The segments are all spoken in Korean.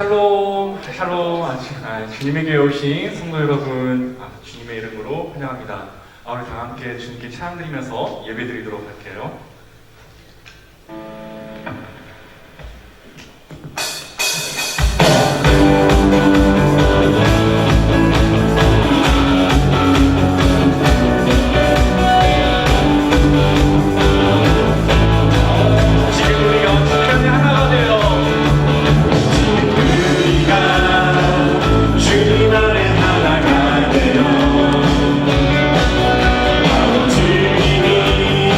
샬롬, 샬롬, 주님에게 오신 성도 여러분, 주님의 이름으로 환영합니다. 우리 다 함께 주님께 찬양 드리면서 예배 드리도록 할게요. 주님이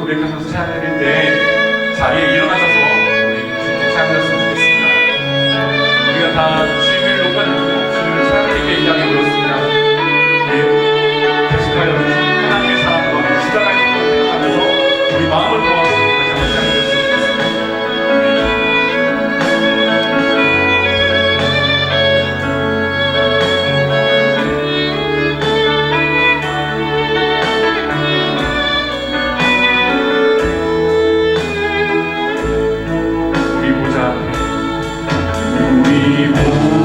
고백하면서 찬양 드릴 때 자리에 일어나셔서 우리 주님께 찬양 드렸으면 좋겠습니다. 우리가 다 주님을 높여드리고 주님을 찬양드리게 이 자리에 모였습니다. 계속하여 하나님의 사랑과 십자가의 사랑을 생각하면서 우리 마음을 모아서 다시 한번 찬양 드렸으면 좋겠습니다. 우리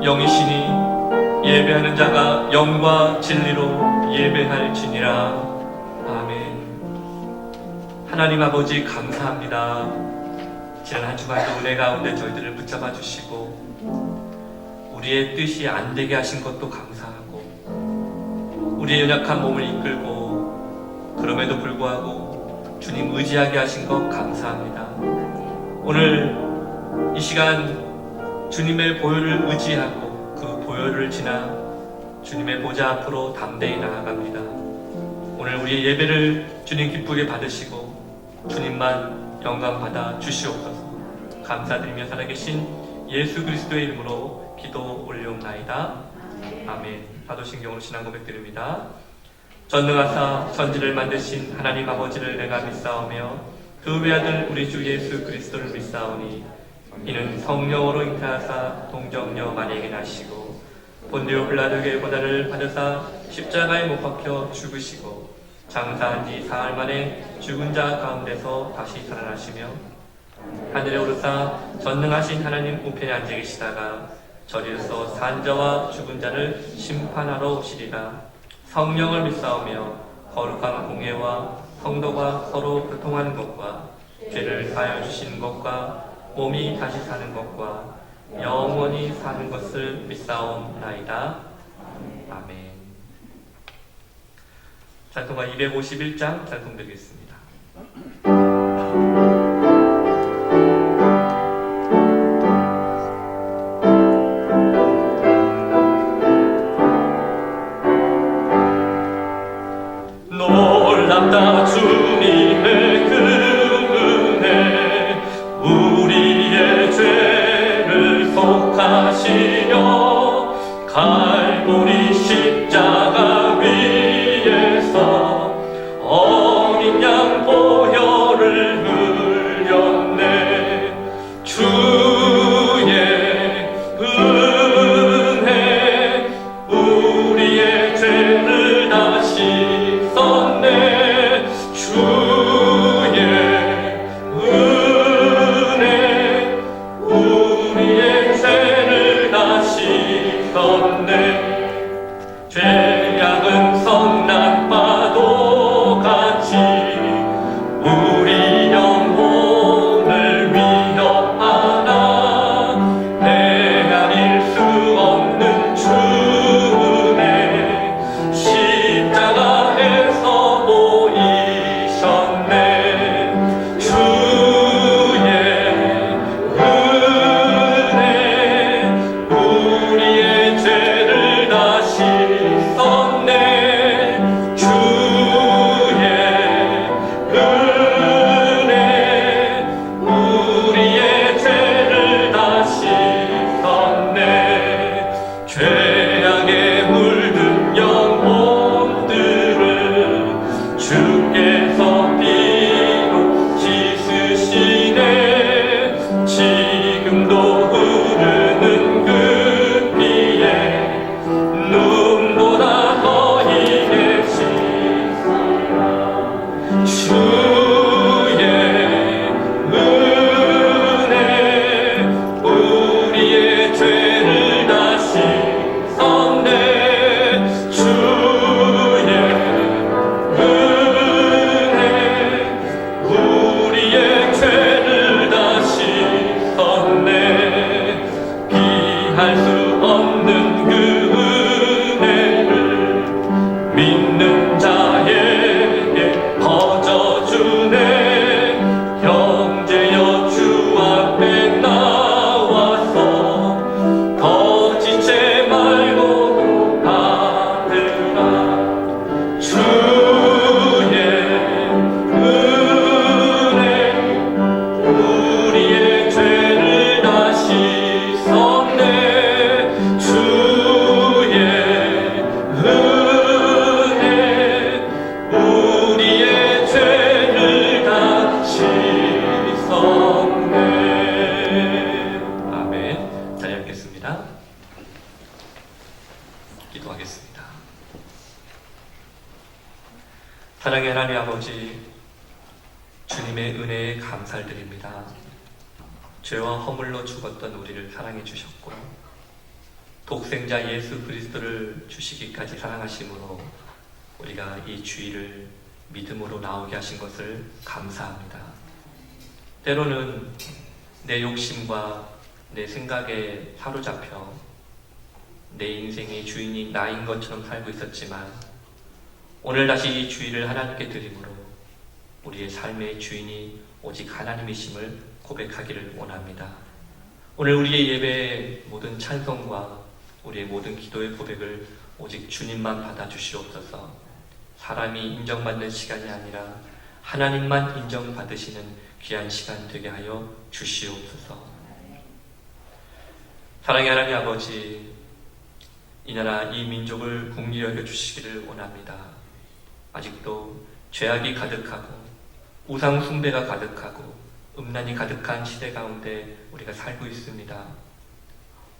영이시니 예배하는 자가 영과 진리로 예배할지니라. 아멘. 하나님 아버지 감사합니다. 지난 한 주간도 은혜 가운데 저희들을 붙잡아 주시고 우리의 뜻이 안 되게 하신 것도 감사하고 우리의 연약한 몸을 이끌고 그럼에도 불구하고 주님 의지하게 하신 것 감사합니다. 오늘 이 시간 주님의 보혈을 의지하고 그 보혈을 지나 주님의 보좌 앞으로 담대히 나아갑니다. 오늘 우리의 예배를 주님 기쁘게 받으시고 주님만 영광 받아 주시옵소서. 감사드리며 살아계신 예수 그리스도의 이름으로 기도 올려옵나이다. 아멘. 사도신경으로 신앙 고백드립니다. 전능하사 천지를 만드신 하나님 아버지를 내가 믿사오며 그 외아들 우리 주 예수 그리스도를 믿사오니 이는 성령으로 잉태하사 동정녀 마리아에게 나시고 본디오 빌라도에게 고난을 받으사 십자가에 못 박혀 죽으시고 장사한 지 사흘 만에 죽은 자 가운데서 다시 살아나시며 하늘에 오르사 전능하신 하나님 우편에 앉아 계시다가 저리로서 산 자와 죽은 자를 심판하러 오시리라. 성령을 믿사오며 거룩한 공예와 성도가 서로 교통하는 것과 죄를 사하여 주시는 것과 몸이 다시 사는 것과 영원히 사는 것을 믿사옵나이다. 아멘. 찬송가 251장 찬송드리겠습니다. 놀랍다 주님의 그 은혜 우리의 죄를 속하시려 갈보리 십자가 위에서 어린 양 보혈을 흘렸네. 주의 은혜 우리의 죄를 다 씻었네. 주의 은혜 우리의 죄를 다 씻었네. 죄악은 성난 파도 같이 우리 영혼을 위협하나 헤아릴 수 없는 주의 십자가에서 보이셨네. 주의 은혜 우리의 죄를 다 씻었네. 주의 은혜 우리의 죄를 다 씻었네. 죄악에 물든 영혼들을 주께서 피로 씻으시네. 지금도 흐르는 그 피에 눈보다 더 희게 씻어라. 주의 은혜 우리의 죄를 다 씻었네. 주의 은혜 우리의 죄를 다 씻었네. 비할 수 없는 그 은혜를 믿는 자에게 거저주네. 형제여 주 앞에 나와서 거짓죄 말고 받으라. 주의 은혜 우리의 죄를 다 씻었네. 주의 은혜 우리의 죄를 다 씻었네. 아멘. 잘 읽겠습니다. 기도하겠습니다. 사랑의 하나님 아버지, 주님의 은혜에 감사를 드립니다. 죄와 허물로 죽었던 우리를 사랑해 주셨고 독생자 예수 그리스도를 주시기까지 사랑하심으로 우리가 이 주일을 믿음으로 나오게 하신 것을 감사합니다. 때로는 내 욕심과 내 생각에 사로잡혀 내 인생의 주인이 나인 것처럼 살고 있었지만 오늘 다시 이 주일을 하나님께 드림으로 우리의 삶의 주인이 오직 하나님이심을 고백하기를 원합니다. 오늘 우리의 예배의 모든 찬송과 우리의 모든 기도의 고백을 오직 주님만 받아주시옵소서. 사람이 인정받는 시간이 아니라 하나님만 인정받으시는 귀한 시간 되게 하여 주시옵소서. 사랑의 하나님 아버지, 이 나라 이 민족을 긍휼히 여겨 주시기를 원합니다. 아직도 죄악이 가득하고 우상 숭배가 가득하고 음란이 가득한 시대 가운데 우리가 살고 있습니다.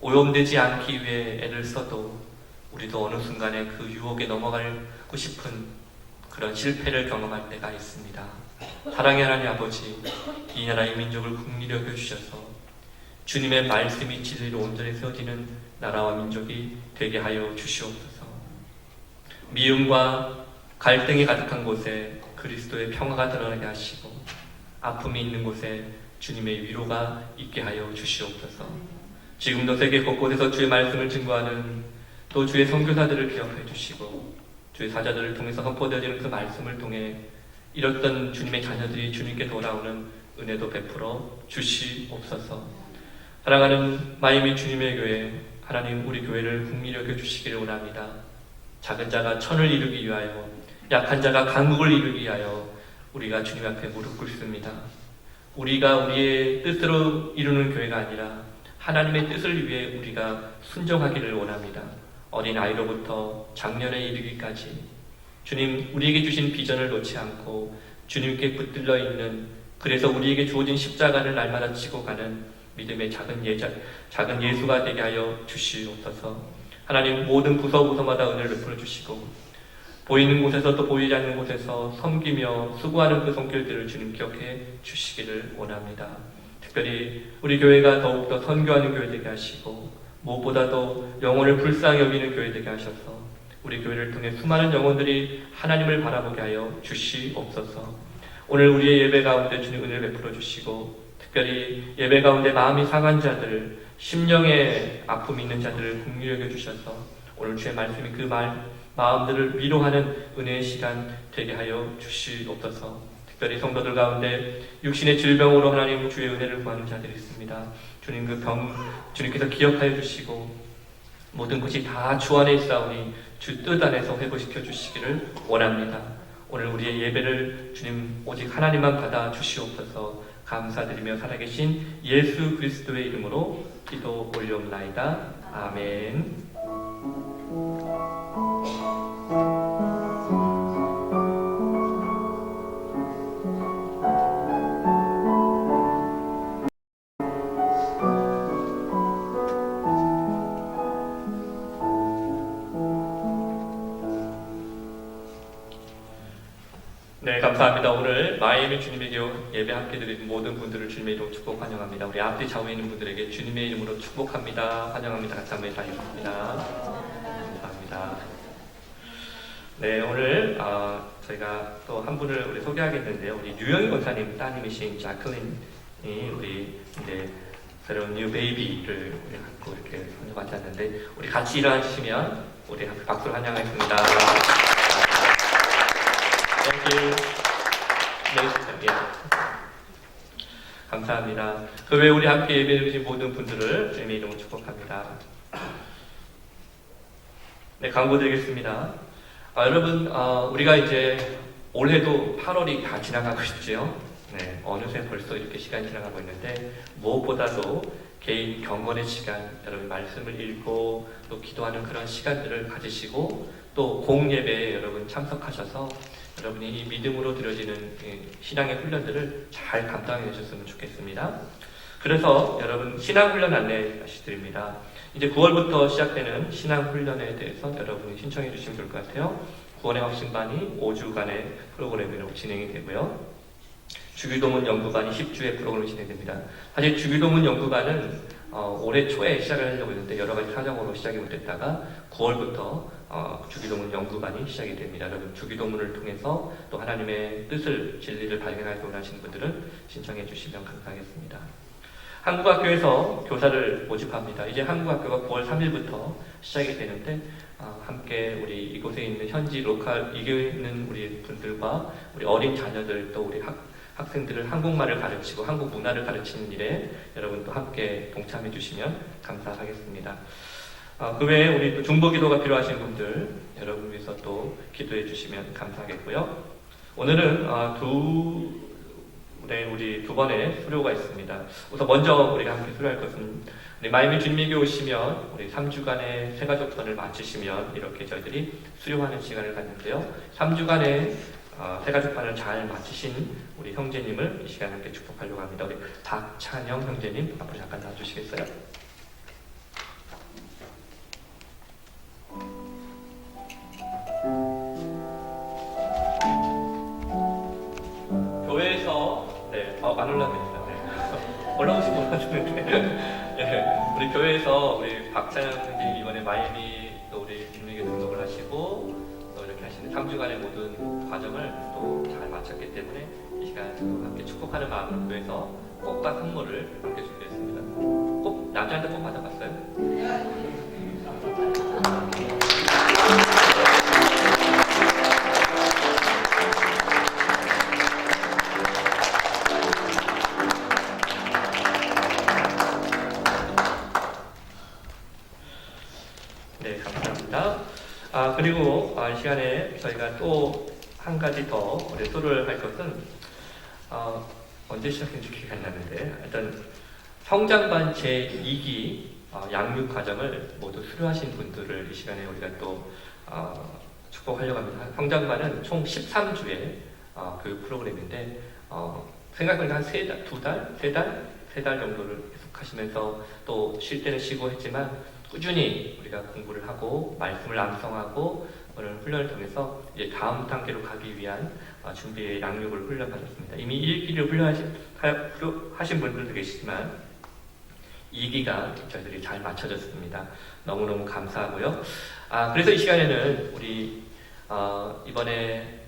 오염되지 않기 위해 애를 써도 우리도 어느 순간에 그 유혹에 넘어가고 싶은 그런 실패를 경험할 때가 있습니다. 사랑의 하나님 아버지, 이 나라의 민족을 긍휼히 여겨 주셔서 주님의 말씀이 진리로 온전히 세워지는 나라와 민족이 되게 하여 주시옵소서. 미움과 갈등이 가득한 곳에 그리스도의 평화가 드러나게 하시고 아픔이 있는 곳에 주님의 위로가 있게 하여 주시옵소서. 지금도 세계 곳곳에서 주의 말씀을 증거하는 또 주의 선교사들을 기억해 주시고 주의 사자들을 통해서 선포되어지는 그 말씀을 통해 잃었던 주님의 자녀들이 주님께 돌아오는 은혜도 베풀어 주시옵소서. 사랑하는 마이미 주님의 교회, 하나님 우리 교회를 긍휼히 여겨 주시기를 원합니다. 작은 자가 천을 이루기 위하여, 약한 자가 강국을 이루기 위하여 우리가 주님 앞에 무릎 꿇습니다. 우리가 우리의 뜻으로 이루는 교회가 아니라 하나님의 뜻을 위해 우리가 순종하기를 원합니다. 어린 아이로부터 장년에 이르기까지 주님 우리에게 주신 비전을 놓지 않고 주님께 붙들려 있는, 그래서 우리에게 주어진 십자가를 날마다 지고 가는 믿음의 작은 예수가 되게 하여 주시옵소서. 하나님 모든 부서마다 은혜를 베풀어 주시고 보이는 곳에서 또 보이지 않는 곳에서 섬기며 수고하는 그 손길들을 주님 기억해 주시기를 원합니다. 특별히 우리 교회가 더욱더 선교하는 교회 되게 하시고 무엇보다도 영혼을 불쌍히 여기는 교회 되게 하셔서 우리 교회를 통해 수많은 영혼들이 하나님을 바라보게 하여 주시옵소서. 오늘 우리의 예배 가운데 주님 은혜를 베풀어 주시고 특별히 예배 가운데 마음이 상한 자들, 심령에 아픔이 있는 자들을 긍휼히 여겨 주셔서 오늘 주의 말씀이 그 마음들을 위로하는 은혜의 시간 되게 하여 주시옵소서. 특별히 성도들 가운데 육신의 질병으로 하나님 주의 은혜를 구하는 자들이 있습니다. 주님 그 병 주님께서 기억하여 주시고 모든 것이 다 주 안에 있사오니 주 뜻 안에서 회복시켜 주시기를 원합니다. 오늘 우리의 예배를 주님 오직 하나님만 받아 주시옵소서. 감사드리며 살아계신 예수 그리스도의 이름으로 기도 올려옵나이다. 아멘. 네, 감사합니다. 오늘 마이애미 주님의 교회 예배 함께 드린 모든 분들을 주님의 이름으로 축복 환영합니다. 우리 앞뒤 좌우에 있는 분들에게 주님의 이름으로 축복합니다. 환영합니다. 같이 한번 인사하겠습니다. 감사합니다. 네, 오늘 저희가 또 한 분을 우리 소개하겠는데요. 우리 유영희 권사님 따님이신 자클린이 우리 이제 새로운 뉴 베이비를 갖고 이렇게 손녀받았는데 우리 같이 일어나주시면 우리 함께 박수를 환영하겠습니다. 감사합니다. 그 외에 우리 함께 예배드리신 모든 분들을 주님의 이름으로 축복합니다. 네, 광고 드리겠습니다. 여러분, 우리가 이제 올해도 8월이 다 지나가고 있죠. 네, 어느새 벌써 이렇게 시간이 지나가고 있는데 무엇보다도 개인 경건의 시간, 여러분 말씀을 읽고 또 기도하는 그런 시간들을 가지시고 또 공예배에 여러분 참석하셔서 여러분이 이 믿음으로 드려지는 신앙의 훈련들을 잘 감당해 주셨으면 좋겠습니다. 그래서 여러분 신앙훈련 안내 다시 드립니다. 이제 9월부터 시작되는 신앙훈련에 대해서 여러분이 신청해 주시면 좋을 것 같아요. 구원의 확신반이 5주간의 프로그램으로 진행이 되고요. 주기도문 연구반이 10주의 프로그램이 진행됩니다. 사실 주기도문 연구반은 올해 초에 시작을 하려고 했는데 여러 가지 사정으로 시작이 못했다가 9월부터 주기도문 연구반이 시작이 됩니다. 여러분 주기도문을 통해서 또 하나님의 뜻을 진리를 발견하기 원하시는 분들은 신청해 주시면 감사하겠습니다. 한국학교에서 교사를 모집합니다. 이제 한국학교가 9월 3일부터 시작이 되는데 함께 우리 이곳에 있는 현지 로컬 이교에 있는 우리 분들과 우리 어린 자녀들 또 우리 학생들을 한국말을 가르치고 한국 문화를 가르치는 일에 여러분도 함께 동참해 주시면 감사하겠습니다. 그 외에 우리 또 중보기도가 필요하신 분들 여러분 위해서 또 기도해 주시면 감사하겠고요. 오늘은 우리 두 번의 수료가 있습니다. 우선 먼저 우리가 함께 수료할 것은 우리 마이미 주님에게 오시면 우리 3주간의 새가족편을 마치시면 이렇게 저희들이 수료하는 시간을 갖는데요. 3주간의 새가족편을 잘 마치신 우리 형제님을 이 시간에 함께 축복하려고 합니다. 우리 박찬영 형제님 앞으로 잠깐 나와주시겠어요? 교회에서 안 올라갑니다. 올라오시면 올라주는데 우리 교회에서 우리 박찬영 선생님 이번에 마이애미 또 우리 주님에게 등록을 하시고 또 이렇게 하시는 3주간의 모든 과정을 또 잘 마쳤기 때문에 이 시간 함께 축복하는 마음으로 교회에서 꽃과 선물을 함께 준비했습니다. 꼭 남자한테 꼭 받아봤어요? 네, 감사합니다. 그리고 이 시간에 저희가 또 한 가지 더 우리 수료를 할 것은 언제 시작했는지 기억이 안 나는데 일단 성장반 제2기 양육 과정을 모두 수료하신 분들을 이 시간에 우리가 또 축복하려고 합니다. 성장반은 총 13주의 교육 프로그램인데 생각해보니까 한 3달 정도를 계속하시면서 또 쉴 때는 쉬고 했지만 꾸준히 우리가 공부를 하고 말씀을 암송하고 오늘 훈련을 통해서 이제 다음 단계로 가기 위한 준비의 양육을 훈련받았습니다. 이미 1기를 훈련하신 분들도 계시지만 2기가 저희들이 잘 맞춰졌습니다. 너무너무 감사하고요. 그래서 이 시간에는 우리 이번에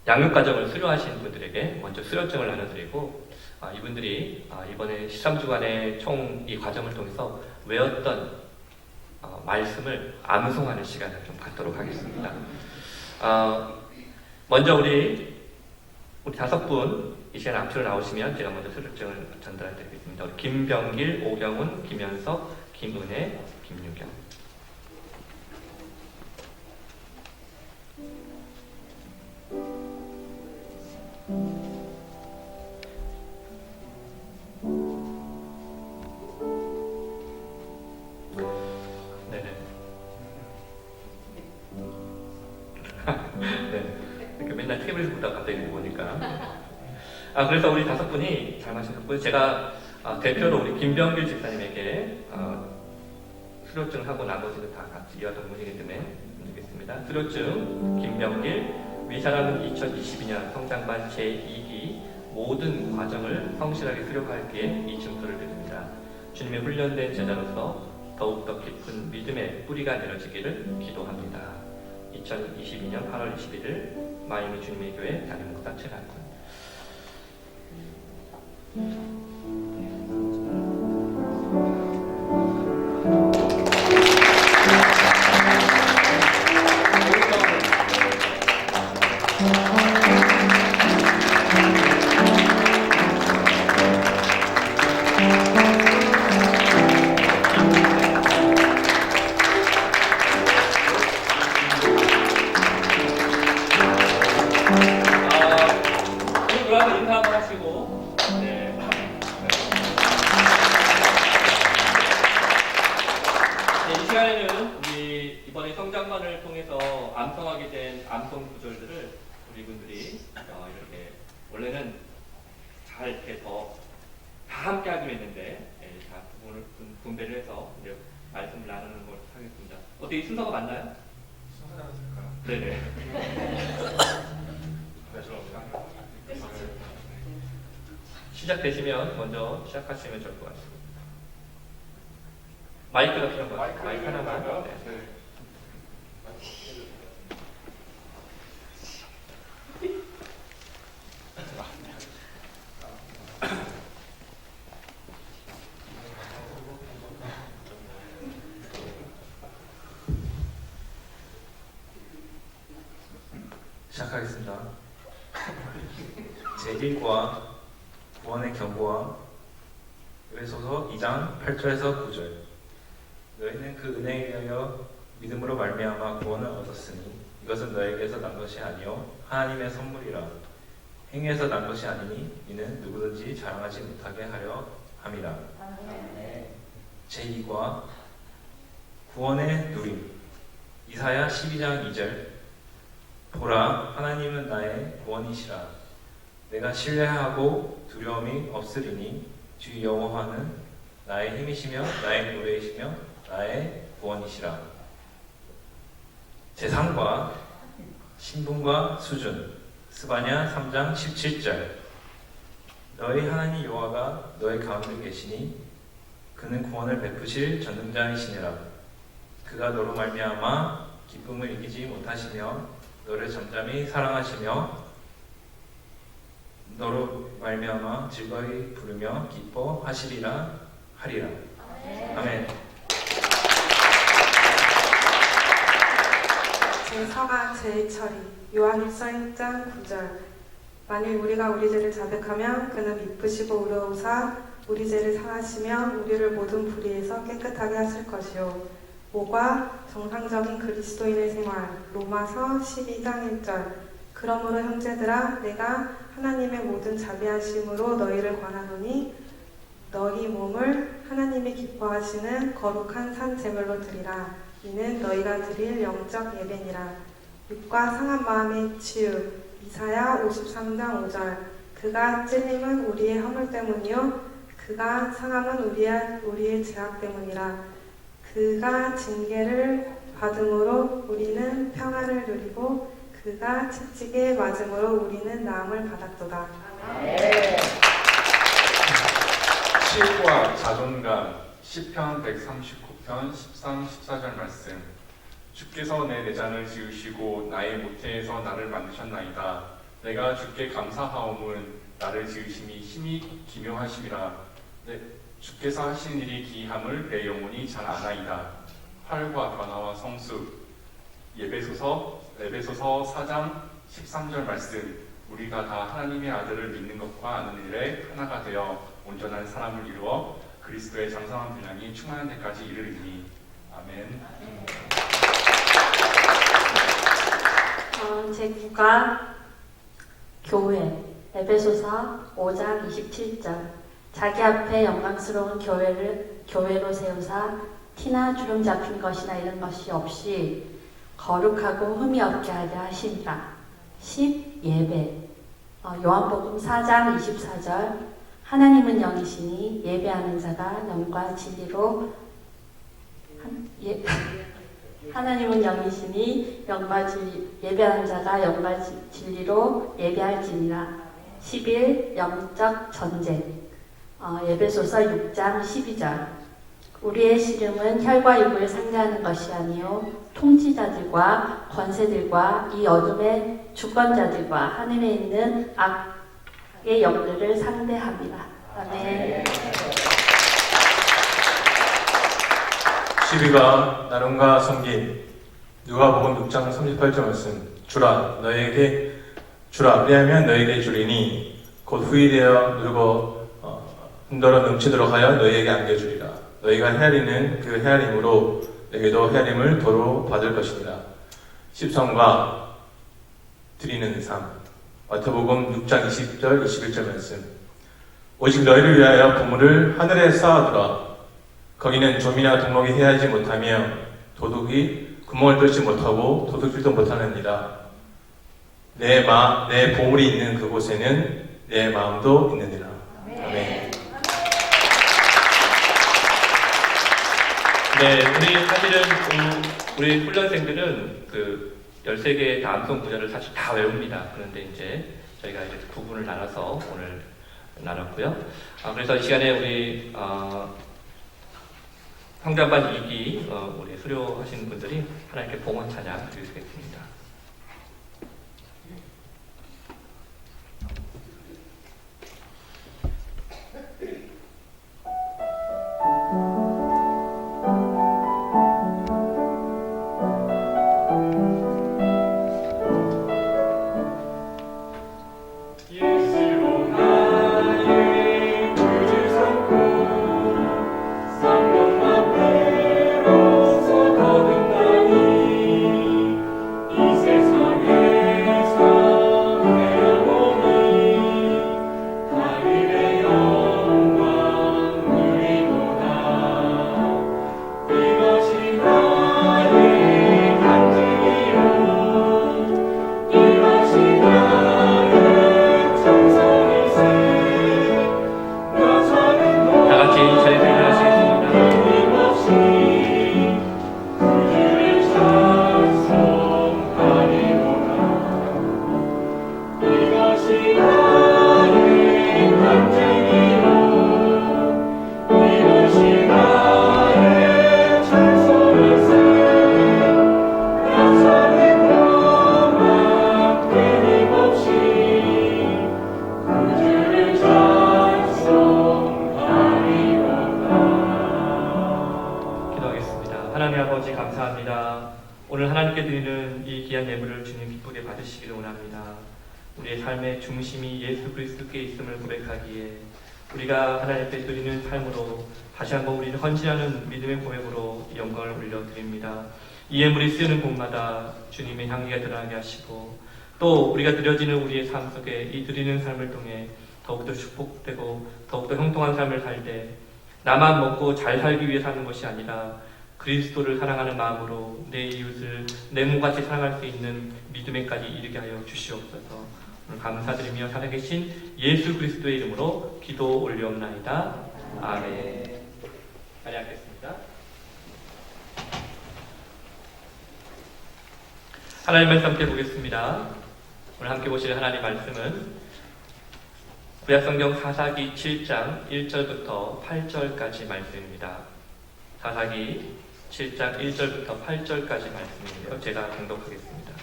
양육과정을 수료하신 분들에게 먼저 수료증을 나눠드리고 이분들이 이번에 13주간의 총 이 과정을 통해서 외웠던 말씀을 암송하는 시간을 좀 갖도록 하겠습니다. 먼저 우리 5분 이 시간 앞으로 나오시면 제가 먼저 수료증을 전달해 드리겠습니다. 우리 김병길, 오경훈, 김현석, 김은혜, 김유경. 네. 이렇게 맨날 테이블에서 보다가 갑자기 보니까. 그래서 우리 5분이 잘 마셨고요. 제가 대표로 우리 김병길 집사님에게 수료증을 하고 나머지는 다 같이 이어던 분이기 때문에 드리겠습니다. 수료증 김병길, 위 사람은 2022년 성장반 제2기 모든 과정을 성실하게 수료하기에 이 증서를 드립니다. 주님의 훈련된 제자로서 더욱더 깊은 믿음의 뿌리가 내려지기를 기도합니다. 2022년 8월 21일 마이미 주님의 교회 담임목사 최강군. 인사 한번 하시고. 네. 이 시간에는 우리 이번에 성장반을 통해서 암송하게 된 암송 구절들을 우리 분들이 이렇게 원래는 잘 이렇게 다 함께 하기로 했는데 다 오늘 분배를 해서 이제 말씀을 나누는 걸 하겠습니다. 어떻게 이 순서가 맞나요? 순서대로 될까요? 네네. 시작되시면 먼저 시작하시면 좋을 것 같습니다. 마이크가 필요한 것 같아요. 마이크 하나만. 네. 시작하겠습니다. 제1과 구원의 경고와 에베소서 2장 8절에서 9절. 너희는 그 은혜에 의하여 믿음으로 말미암아 구원을 얻었으니 이것은 너에게서 난 것이 아니요 하나님의 선물이라. 행위에서 난 것이 아니니 이는 누구든지 자랑하지 못하게 하려 함이라. 제2과 구원의 누림. 이사야 12장 2절. 보라, 하나님은 나의 구원이시라. 내가 신뢰하고 두려움이 없으리니 주 여호와는 나의 힘이시며 나의 노래이시며 나의 구원이시라. 제3과 신분과 수준. 스바냐 3장 17절. 너희 하나님 여호와가 너희 가운데 계시니 그는 구원을 베푸실 전능자이시니라. 그가 너로 말미암아 기쁨을 이기지 못하시며 너를 잠잠히 사랑하시며 너로 말미암아 즐거이 부르며 기뻐하시리라 하리라. 아멘. 제4가 제1처리 요한일서 1장 9절. 만일 우리가 우리 죄를 자백하면 그는 미쁘시고 의로우사 우리 죄를 사하시며 우리를 모든 불의에서 깨끗하게 하실 것이요. 5과 정상적인 그리스도인의 생활 로마서 12장 1절. 그러므로 형제들아 내가 하나님의 모든 자비하심으로 너희를 권하노니 너희 몸을 하나님이 기뻐하시는 거룩한 산 제물로 드리라. 이는 너희가 드릴 영적 예배니라. 6과 상한 마음의 치유 이사야 53장 5절. 그가 찔림은 우리의 허물 때문이요 그가 상함은 우리의 죄악 때문이라. 그가 징계를 받음으로 우리는 평안을 누리고 그가 채찍에 맞음으로 우리는 나음을 받았도다. 치유와 자존감 시편 139편 13, 14절 말씀. 주께서 내 내장을 지으시고 나의 모태에서 나를 만드셨나이다. 내가 주께 감사하옴은 나를 지으심이 힘이 기묘하심이라. 주께서 하신 일이 기이함을 내 영혼이 잘 아나이다. 활과 변화와 성수. 에베소서 4장 13절 말씀. 우리가 다 하나님의 아들을 믿는 것과 아는 일에 하나가 되어 온전한 사람을 이루어 그리스도의 장성한 분량이 충만한 데까지 이르리니. 아멘. 제9가 교회 에베소서 5장 27절. 자기 앞에 영광스러운 교회로 세우사 티나 주름 잡힌 것이나 이런 것이 없이 거룩하고 흠이 없게 하려 하신다. 10. 예배 요한복음 4장 24절. 하나님은 영이시니 예배하는 자가 영과 진리로 하나님은 영이시니 예배하는 자가 영과 진리로 예배할지니라. 11. 영적 전쟁 에베소서 6장 12절. 우리의 씨름은 혈과 육을 상대하는 것이 아니요 통치자들과 권세들과 이 어둠의 주권자들과 하늘에 있는 악의 영들을 상대합니다. 아멘. 12가 나눔과 섬김. 누가복음 6장 38절 말씀. 주라 왜냐하면 너에게 주리니 곧 후일되어 누르고 흔들어 넘치도록 하여 너희에게 안겨주리라. 너희가 헤아리는 그 헤아림으로 너희도 헤아림을 도로 받을 것이니라. 13과 드리는 삶. 마태복음 6장 20절 21절 말씀. 오직 너희를 위하여 보물을 하늘에 쌓아두라. 거기는 좀이나 동목이 헤아리지 못하며 도둑이 구멍을 뚫지 못하고 도둑질도 못하느니라. 내 보물이 있는 그곳에는 내 마음도 있느니라. 아멘. 네, 우리 훈련생들은 그 13개의 다음성 구절을 사실 다 외웁니다. 그런데 이제 저희가 이제 부분을 나눠서 오늘 나눴고요. 그래서 이 시간에 우리 성장반 2기 우리 수료하시는 분들이 하나님께 봉헌 찬양 드리겠습니다. 하나님 아버지 감사합니다. 오늘 하나님께 드리는 이 귀한 예물을 주님 기쁘게 받으시기를 원합니다. 우리의 삶의 중심이 예수 그리스도께 있음을 고백하기에 우리가 하나님 앞에 드리는 삶으로 다시 한번 우리를 헌신하는 믿음의 고백으로 영광을 올려드립니다. 이 예물이 쓰이는 곳마다 주님의 향기가 드러나게 하시고 또 우리가 드려지는 우리의 삶 속에 이 드리는 삶을 통해 더욱더 축복되고 더욱더 형통한 삶을 살 때 나만 먹고 잘 살기 위해 사는 것이 아니라 그리스도를 사랑하는 마음으로 내 이웃을 내 몸같이 사랑할 수 있는 믿음에까지 이르게 하여 주시옵소서. 오늘 감사드리며 살아계신 예수 그리스도의 이름으로 기도 올리옵나이다. 아멘. 자리하겠습니다. 하나님 말씀 함께 보겠습니다. 오늘 함께 보실 하나님 말씀은 구약성경 사사기 7장 1절부터 8절까지 말씀입니다. 사사기 7장 1절부터 8절까지 말씀인데요. 제가 봉독하겠습니다.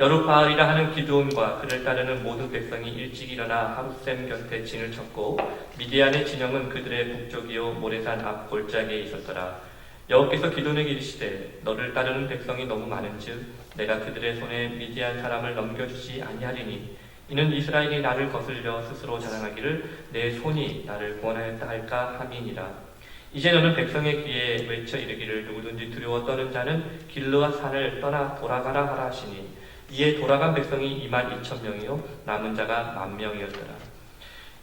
여룻바알이라 하는 기드온과 그를 따르는 모든 백성이 일찍 일어나 하룻샘 곁에 진을 쳤고 미디안의 진영은 그들의 북쪽이요 모래산 앞 골짜기에 있었더라. 여호와께서 기드온에게 이르시되 너를 따르는 백성이 너무 많은즉 내가 그들의 손에 미디안 사람을 넘겨주지 아니하리니 이는 이스라엘이 나를 거슬려 스스로 자랑하기를 내 손이 나를 구원하였다 할까 함이니라. 이제 너는 백성의 귀에 외쳐 이르기를 누구든지 두려워 떠는 자는 길르앗 산을 떠나 돌아가라 하라 하시니 이에 돌아간 백성이 22,000명이요 남은 자가 10,000명이었더라.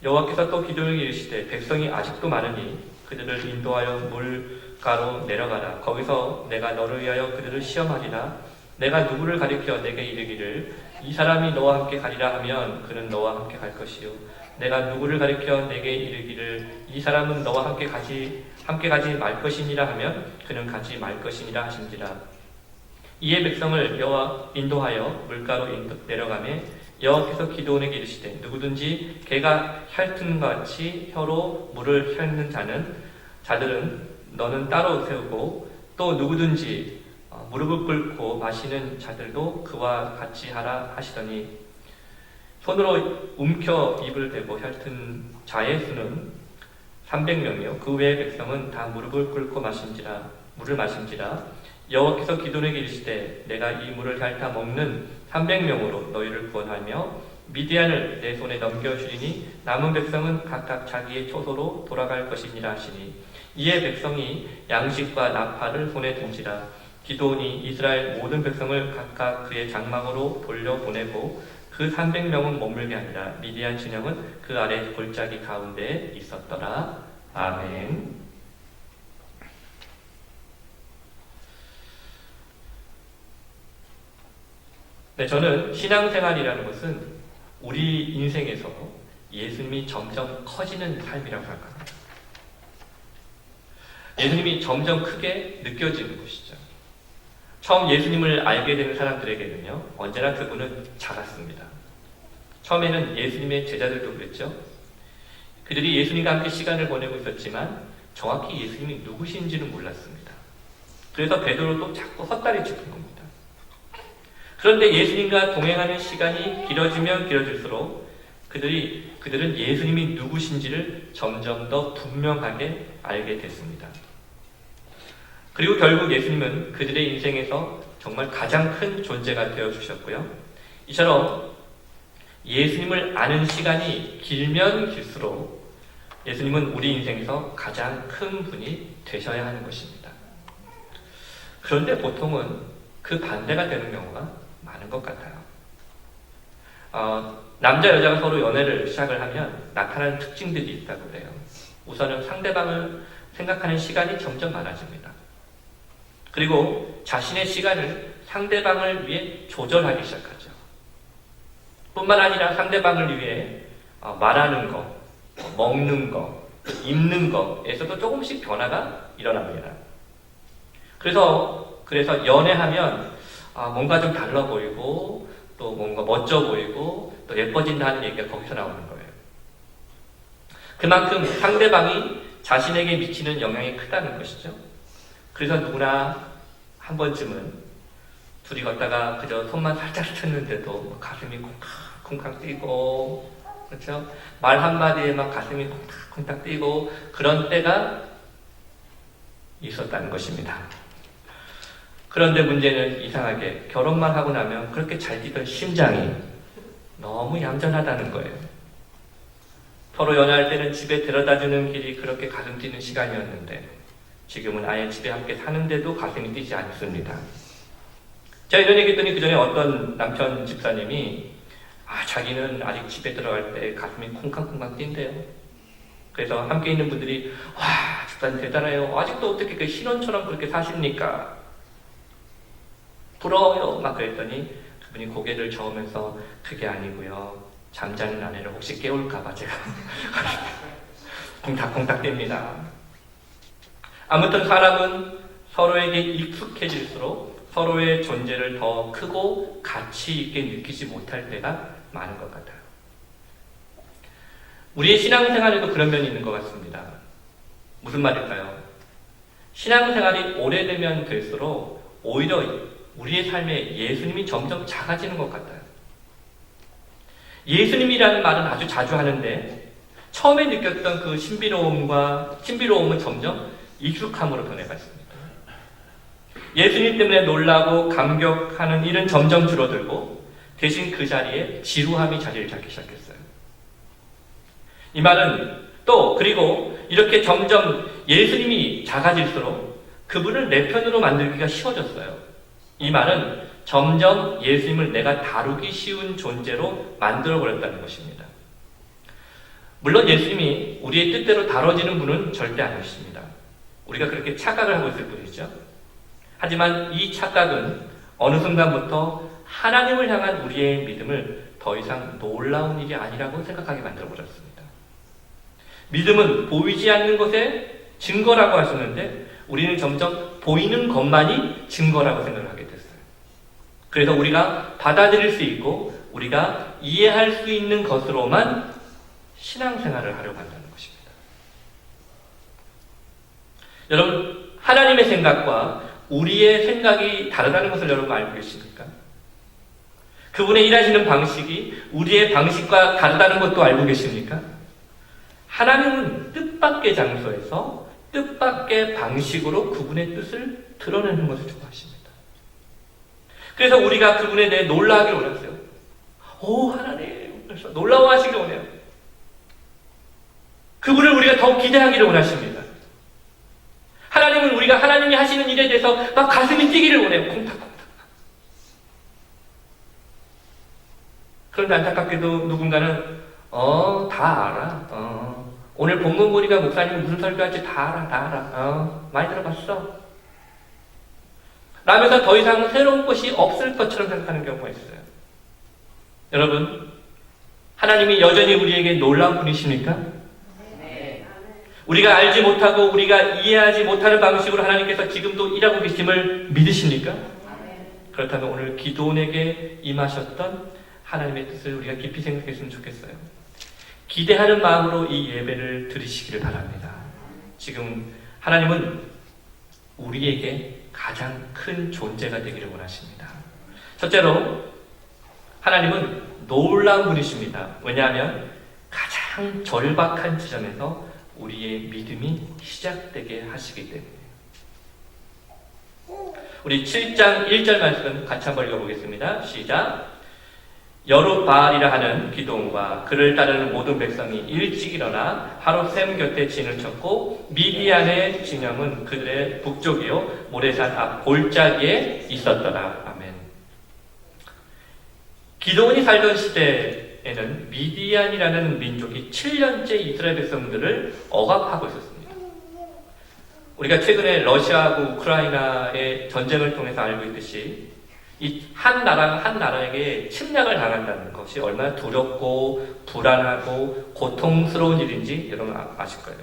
여호와께서 또 기드온에게 이르시되 백성이 아직도 많으니 그들을 인도하여 물가로 내려가라. 거기서 내가 너를 위하여 그들을 시험하리라. 내가 누구를 가리켜 내게 이르기를 이 사람이 너와 함께 가리라 하면 그는 너와 함께 갈 것이요 내가 누구를 가리켜 내게 이르기를 이 사람은 너와 함께 가지 말 것이니라 하면 그는 가지 말 것이니라 하신지라. 이에 백성을 인도하여 물가로 내려가매 여호와께서 기드온에게 이르시되 누구든지 개가 핥음같이 혀로 물을 핥는 자들은 너는 따로 세우고 또 누구든지 무릎을 꿇고 마시는 자들도 그와 같이 하라 하시더니 손으로 움켜 입을 대고 핥은 자의 수는 300명이요 그 외의 백성은 다 무릎을 꿇고 물을 마신지라. 여호와께서 기드온에게 이르시되 내가 이 물을 핥아 먹는 300명으로 너희를 구원하며 미디안을 내 손에 넘겨주리니 남은 백성은 각각 자기의 초소로 돌아갈 것이니라 하시니 이에 백성이 양식과 나팔을 손에 든지라. 기드온이 이스라엘 모든 백성을 각각 그의 장막으로 돌려보내고 그 300명은 머물게 하니라. 미디안 진영은 그 아래 골짜기 가운데에 있었더라. 아멘. 네, 저는 신앙생활이라는 것은 우리 인생에서 예수님이 점점 커지는 삶이라고 생각합니다. 예수님이 점점 크게 느껴지는 것이죠. 처음 예수님을 알게 되는 사람들에게는요, 언제나 그분은 작았습니다. 처음에는 예수님의 제자들도 그랬죠. 그들이 예수님과 함께 시간을 보내고 있었지만 정확히 예수님이 누구신지는 몰랐습니다. 그래서 베드로도 자꾸 헛다리 짚은 겁니다. 그런데 예수님과 동행하는 시간이 길어지면 길어질수록 그들은 예수님이 누구신지를 점점 더 분명하게 알게 됐습니다. 그리고 결국 예수님은 그들의 인생에서 정말 가장 큰 존재가 되어주셨고요. 이처럼 예수님을 아는 시간이 길면 길수록 예수님은 우리 인생에서 가장 큰 분이 되셔야 하는 것입니다. 그런데 보통은 그 반대가 되는 경우가 많은 것 같아요. 남자 여자가 서로 연애를 시작을 하면 나타나는 특징들이 있다고 그래요. 우선은 상대방을 생각하는 시간이 점점 많아집니다. 그리고 자신의 시간을 상대방을 위해 조절하기 시작하죠. 뿐만 아니라 상대방을 위해 말하는 것, 먹는 것, 입는 것에서도 조금씩 변화가 일어납니다. 그래서 연애하면 뭔가 좀 달라 보이고 또 뭔가 멋져 보이고 또 예뻐진다는 얘기가 거기서 나오는 거예요. 그만큼 상대방이 자신에게 미치는 영향이 크다는 것이죠. 그래서 누구나 한 번쯤은 둘이 걷다가 그저 손만 살짝 스쳤는데도 가슴이 쿵쾅쿵쾅 뛰고, 그렇죠? 말 한마디에 막 가슴이 쿵탁쿵탁 뛰고 그런 때가 있었다는 것입니다. 그런데 문제는 이상하게 결혼만 하고 나면 그렇게 잘 뛰던 심장이 너무 얌전하다는 거예요. 서로 연애할 때는 집에 데려다주는 길이 그렇게 가슴 뛰는 시간이었는데 지금은 아예 집에 함께 사는데도 가슴이 뛰지 않습니다. 제가 이런 얘기 했더니 그 전에 어떤 남편 집사님이 자기는 아직 집에 들어갈 때 가슴이 콩캉콩캉 뛴대요. 그래서 함께 있는 분들이 와, 집사님 대단해요. 아직도 어떻게 그 신혼처럼 그렇게 사십니까? 부러워요. 막 그랬더니 그분이 고개를 저으면서 그게 아니고요. 잠자는 아내를 혹시 깨울까봐 제가 콩닥콩닥 뗍니다. 아무튼 사람은 서로에게 익숙해질수록 서로의 존재를 더 크고 가치 있게 느끼지 못할 때가 많은 것 같아요. 우리의 신앙생활에도 그런 면이 있는 것 같습니다. 무슨 말일까요? 신앙생활이 오래되면 될수록 오히려 우리의 삶에 예수님이 점점 작아지는 것 같아요. 예수님이라는 말은 아주 자주 하는데 처음에 느꼈던 그 신비로움은 점점 익숙함으로 변해갔습니다. 예수님 때문에 놀라고 감격하는 일은 점점 줄어들고 대신 그 자리에 지루함이 자리를 잡기 시작했어요. 이 말은 그리고 이렇게 점점 예수님이 작아질수록 그분을 내 편으로 만들기가 쉬워졌어요. 이 말은 점점 예수님을 내가 다루기 쉬운 존재로 만들어버렸다는 것입니다. 물론 예수님이 우리의 뜻대로 다뤄지는 분은 절대 아니십니다. 우리가 그렇게 착각을 하고 있을 뿐이죠. 하지만 이 착각은 어느 순간부터 하나님을 향한 우리의 믿음을 더 이상 놀라운 일이 아니라고 생각하게 만들어버렸습니다. 믿음은 보이지 않는 것의 증거라고 하셨는데 우리는 점점 보이는 것만이 증거라고 생각을 하게 됐어요. 그래서 우리가 받아들일 수 있고 우리가 이해할 수 있는 것으로만 신앙생활을 하려고 한다는 것입니다. 여러분, 하나님의 생각과 우리의 생각이 다르다는 것을 여러분 알고 계십니까? 그분의 일하시는 방식이 우리의 방식과 다르다는 것도 알고 계십니까? 하나님은 뜻밖의 장소에서 뜻밖의 방식으로 그분의 뜻을 드러내는 것을 좋아하십니다. 그래서 우리가 그분에 대해 놀라기를 원했어요. 오, 하나님, 그래서 놀라워하시길 원해요. 그분을 우리가 더 기대하기를 원하십니다. 하나님은 우리가 하나님이 하시는 일에 대해서 막 가슴이 뛰기를 원해요. 콩닥콩닥. 그런데 안타깝게도 누군가는 다 알아. 오늘 본문 보니까 목사님이 무슨 설교할지 다 알아. 많이 들어봤어. 라면서 더 이상 새로운 것이 없을 것처럼 생각하는 경우가 있어요. 여러분, 하나님이 여전히 우리에게 놀라운 분이십니까? 네. 우리가 알지 못하고 우리가 이해하지 못하는 방식으로 하나님께서 지금도 일하고 계심을 믿으십니까? 네. 그렇다면 오늘 기도원에게 임하셨던 하나님의 뜻을 우리가 깊이 생각했으면 좋겠어요. 기대하는 마음으로 이 예배를 드리시기를 바랍니다. 지금 하나님은 우리에게 가장 큰 존재가 되기를 원하십니다. 첫째로 하나님은 놀라운 분이십니다. 왜냐하면 가장 절박한 지점에서 우리의 믿음이 시작되게 하시기 때문에. 우리 7장 1절 말씀 같이 한번 읽어보겠습니다. 시작. 여룻바알이라 하는 기드온과 그를 따르는 모든 백성이 일찍 일어나 바로 샘 곁에 진을 쳤고 미디안의 진영은 그들의 북쪽이요 모레산 앞 골짜기에 있었더라. 아멘. 기드온이 살던 시대에는 미디안이라는 민족이 7년째 이스라엘 백성들을 억압하고 있었습니다. 우리가 최근에 러시아하고 우크라이나의 전쟁을 통해서 알고 있듯이 이 한 나라가 한 나라에게 침략을 당한다는 것이 얼마나 두렵고 불안하고 고통스러운 일인지 여러분 아실 거예요.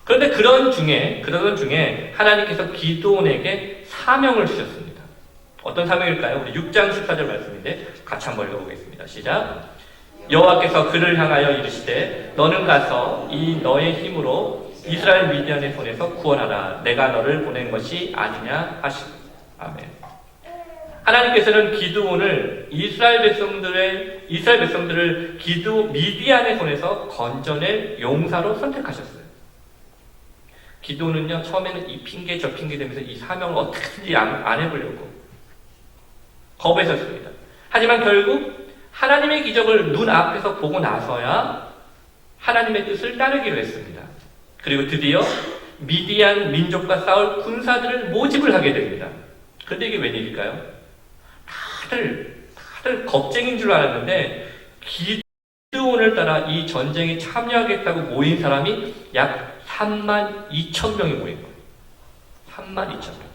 그런데 그런 중에 하나님께서 기드온에게 사명을 주셨습니다. 어떤 사명일까요? 우리 6장 14절 말씀인데 같이 한번 읽어보겠습니다. 시작. 여호와께서 그를 향하여 이르시되 너는 가서 이 너의 힘으로 이스라엘 미디안의 손에서 구원하라. 내가 너를 보낸 것이 아니냐 하시고. 아멘. 하나님께서는 기드온을 이스라엘 백성들을 미디안의 손에서 건져낼 용사로 선택하셨어요. 기드온은요 처음에는 이 핑계 저 핑계 되면서 이 사명을 어떻게든지 안 해보려고 겁했었습니다. 하지만 결국 하나님의 기적을 눈앞에서 보고 나서야 하나님의 뜻을 따르기로 했습니다. 그리고 드디어 미디안 민족과 싸울 군사들을 모집을 하게 됩니다. 그런데 이게 웬일일까요? 다들 겁쟁인 줄 알았는데 기드온을 따라 이 전쟁에 참여하겠다고 모인 사람이 약 32,000명이 모인 거예요. 32,000명.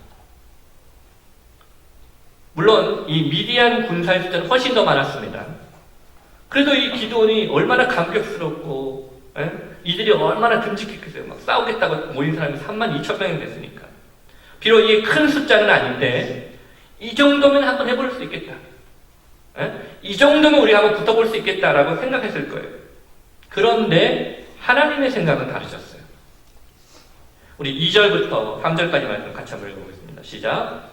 물론 이 미디안 군사의 숫자는 훨씬 더 많았습니다. 그래도 이 기드온이 얼마나 감격스럽고 이들이 얼마나 듬직했겠어요. 막 싸우겠다고 모인 사람이 32,000명이 됐으니까. 비록 이게 큰 숫자는 아닌데 이 정도면 한번 해볼 수 있겠다. 이 정도면 우리 한번 붙어볼 수 있겠다라고 생각했을 거예요. 그런데 하나님의 생각은 다르셨어요. 우리 2절부터 3절까지 말씀 같이 한번 읽어보겠습니다. 시작.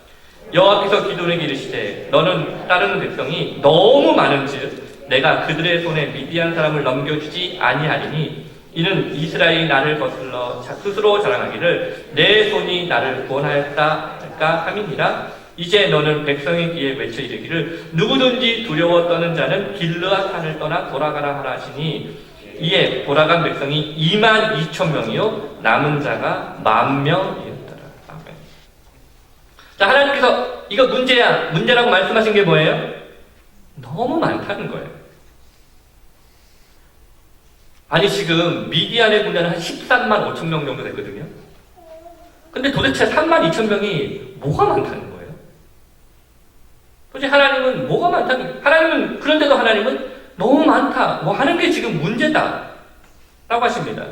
여호와께서 기드온에게 이르시되 너는 따르는 백성이 너무 많은즉 내가 그들의 손에 미디안 사람을 넘겨주지 아니하리니 이는 이스라엘이 나를 거슬러 스스로 자랑하기를 내 손이 나를 구원하였다 할까 함이니라. 이제 너는 백성의 귀에 외쳐 이르기를 누구든지 두려워 떠는 자는 길르앗 산을 떠나 돌아가라 하라 하시니 이에 돌아간 백성이 22,000명이요 남은 자가 10,000명이었더라. 아멘. 자, 하나님께서 이거 문제라고 말씀하신 게 뭐예요? 너무 많다는 거예요. 아니 지금 미디안의 군대는 한 13만 5천 명 정도 되거든요. 근데 도대체 32,000명이 뭐가 많다는 거예요? 도대체 하나님은 뭐가 많다는, 그런데도 하나님은 너무 많다, 뭐 하는 게 지금 문제다 라고 하십니다.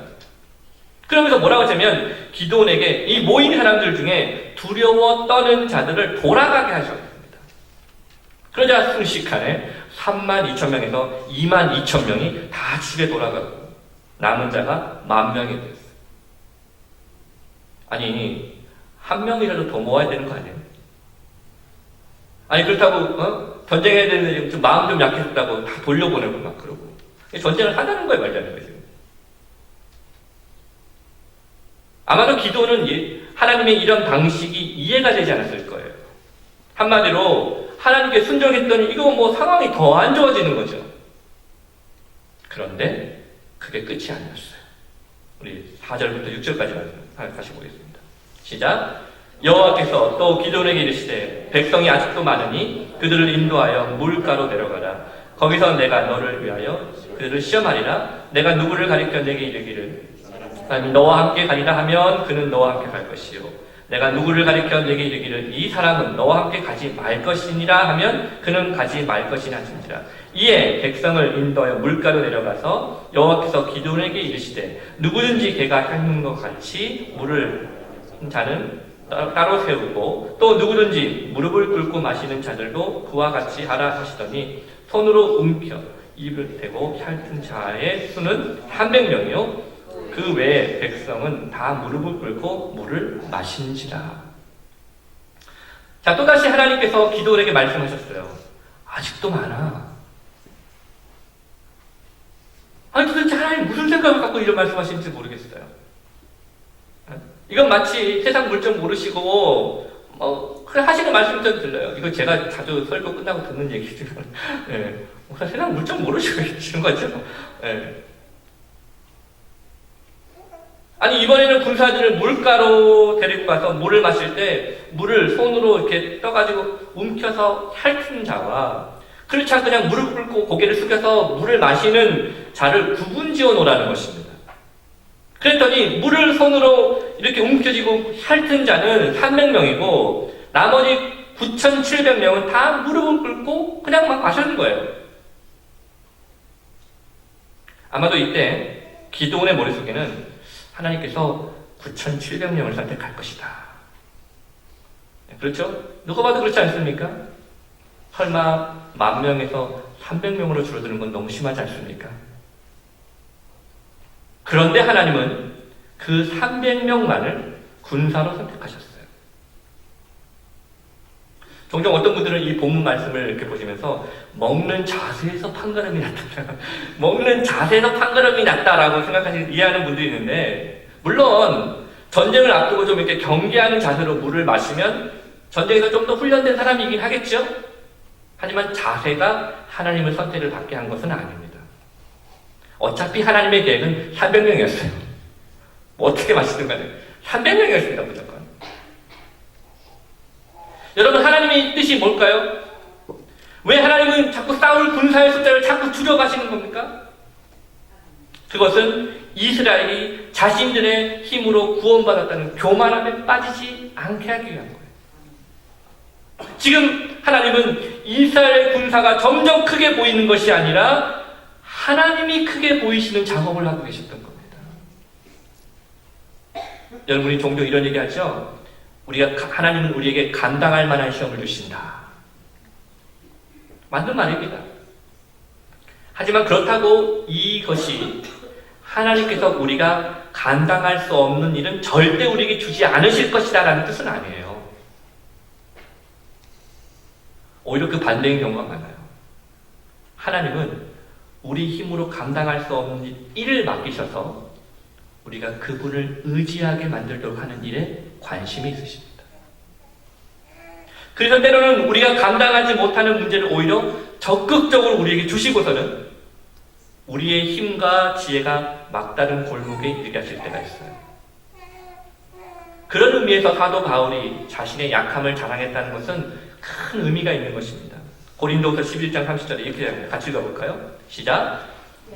그러면서 뭐라고 하냐면 기드온에게 이 모인 사람들 중에 두려워 떠는 자들을 돌아가게 하셨습니다. 그러자 순식간에 32,000명에서 22,000명이 다 집에 돌아가고 남은 자가 10,000명이 됐어요. 아니 한 명이라도 더 모아야 되는 거 아니에요? 아니 그렇다고 전쟁해야 되는데 좀 마음 좀 약해졌다고 다 돌려보내고 막 그러고 전쟁을 하자는 거예요, 말자는 거예요. 아마도 기도는 하나님의 이런 방식이 이해가 되지 않았을 거예요. 한마디로 하나님께 순종했더니 이거 뭐 상황이 더 안 좋아지는 거죠. 그런데 그게 끝이 아니었어요. 우리 4절부터 6절까지 다시 보겠습니다. 시작. 여호와께서 또 기드온에게 이르시되 백성이 아직도 많으니 그들을 인도하여 물가로 데려가라. 거기서 내가 너를 위하여 그들을 시험하리라. 내가 누구를 가리켜 내게 이르기를 너와 함께 가리라 하면 그는 너와 함께 갈 것이요 내가 누구를 가리켜 내게 이르기를 이 사람은 너와 함께 가지 말 것이니라 하면 그는 가지 말 것이라 하신지라. 이에 백성을 인도하여 물가로 내려가서 여호와께서 기드온에게 이르시되 누구든지 개가 핥는 것 같이 물을 자는 따로 세우고 또 누구든지 무릎을 꿇고 마시는 자들도 그와 같이 하라 하시더니 손으로 움켜 입을 대고 핥은 자의 수는 300명이요 그 외 백성은 다 무릎을 꿇고 물을 마신지라. 자, 또다시 하나님께서 기드온에게 말씀하셨어요. 아직도 많아. 아니 도대체 하나님 무슨 생각을 갖고 이런 말씀하시는지 모르겠어요. 이건 마치 세상 물정 모르시고 그래 하시는 말씀처럼 들려요. 이거 제가 자주 설교 끝나고 듣는 얘기지만 예. 세상 물정 모르시고 계시는 거죠. 예. 아니 이번에는 군사들을 물가로 데리고 가서 물을 마실 때 물을 손으로 이렇게 떠가지고 움켜서 핥은 자와 그렇지 않고 그냥 무릎 꿇고 고개를 숙여서 물을 마시는 자를 구분지어 놓으라는 것입니다. 그랬더니 물을 손으로 이렇게 움켜쥐고 핥은 자는 300명이고 나머지 9,700명은 다 무릎을 꿇고 그냥 막 마시는 거예요. 아마도 이때 기드온의 머릿속에는 하나님께서 9,700명을 선택할 것이다. 그렇죠? 누가 봐도 그렇지 않습니까? 설마 10,000명에서 300명으로 줄어드는 건 너무 심하지 않습니까? 그런데 하나님은 그 300명만을 군사로 선택하셨어요. 종종 어떤 분들은 이 본문 말씀을 이렇게 보시면서 먹는 자세에서 판가름이 났다. 먹는 자세에서 판가름이 났다라고 이해하는 분들이 있는데, 물론 전쟁을 앞두고 좀 이렇게 경계하는 자세로 물을 마시면 전쟁에서 좀 더 훈련된 사람이긴 하겠죠? 하지만 자세가 하나님의 선택을 받게 한 것은 아닙니다. 어차피 하나님의 계획은 300명이었어요. 뭐 어떻게 마시든 간에 300명이었습니다. 무조건. 여러분, 하나님의 뜻이 뭘까요? 왜 하나님은 자꾸 싸울 군사의 숫자를 자꾸 줄여가시는 겁니까? 그것은 이스라엘이 자신들의 힘으로 구원받았다는 교만함에 빠지지 않게 하기 위한 거예요. 지금 하나님은 이스라엘 군사가 점점 크게 보이는 것이 아니라 하나님이 크게 보이시는 작업을 하고 계셨던 겁니다. 여러분이 종종 이런 얘기 하죠? 하나님은 우리에게 감당할 만한 시험을 주신다. 맞는 말입니다. 하지만 그렇다고 이것이 하나님께서 우리가 감당할 수 없는 일은 절대 우리에게 주지 않으실 것이다 라는 뜻은 아니에요. 오히려 그 반대인 경우가 많아요. 하나님은 우리 힘으로 감당할 수 없는 일을 맡기셔서 우리가 그분을 의지하게 만들도록 하는 일에 관심이 있으십니다. 그래서 때로는 우리가 감당하지 못하는 문제를 오히려 적극적으로 우리에게 주시고서는 우리의 힘과 지혜가 막다른 골목에 이르게 하실 때가 있어요. 그런 의미에서 사도 바울이 자신의 약함을 자랑했다는 것은 큰 의미가 있는 것입니다. 고린도후서 11장 30절에 이렇게 합니다. 같이 읽어볼까요? 시작.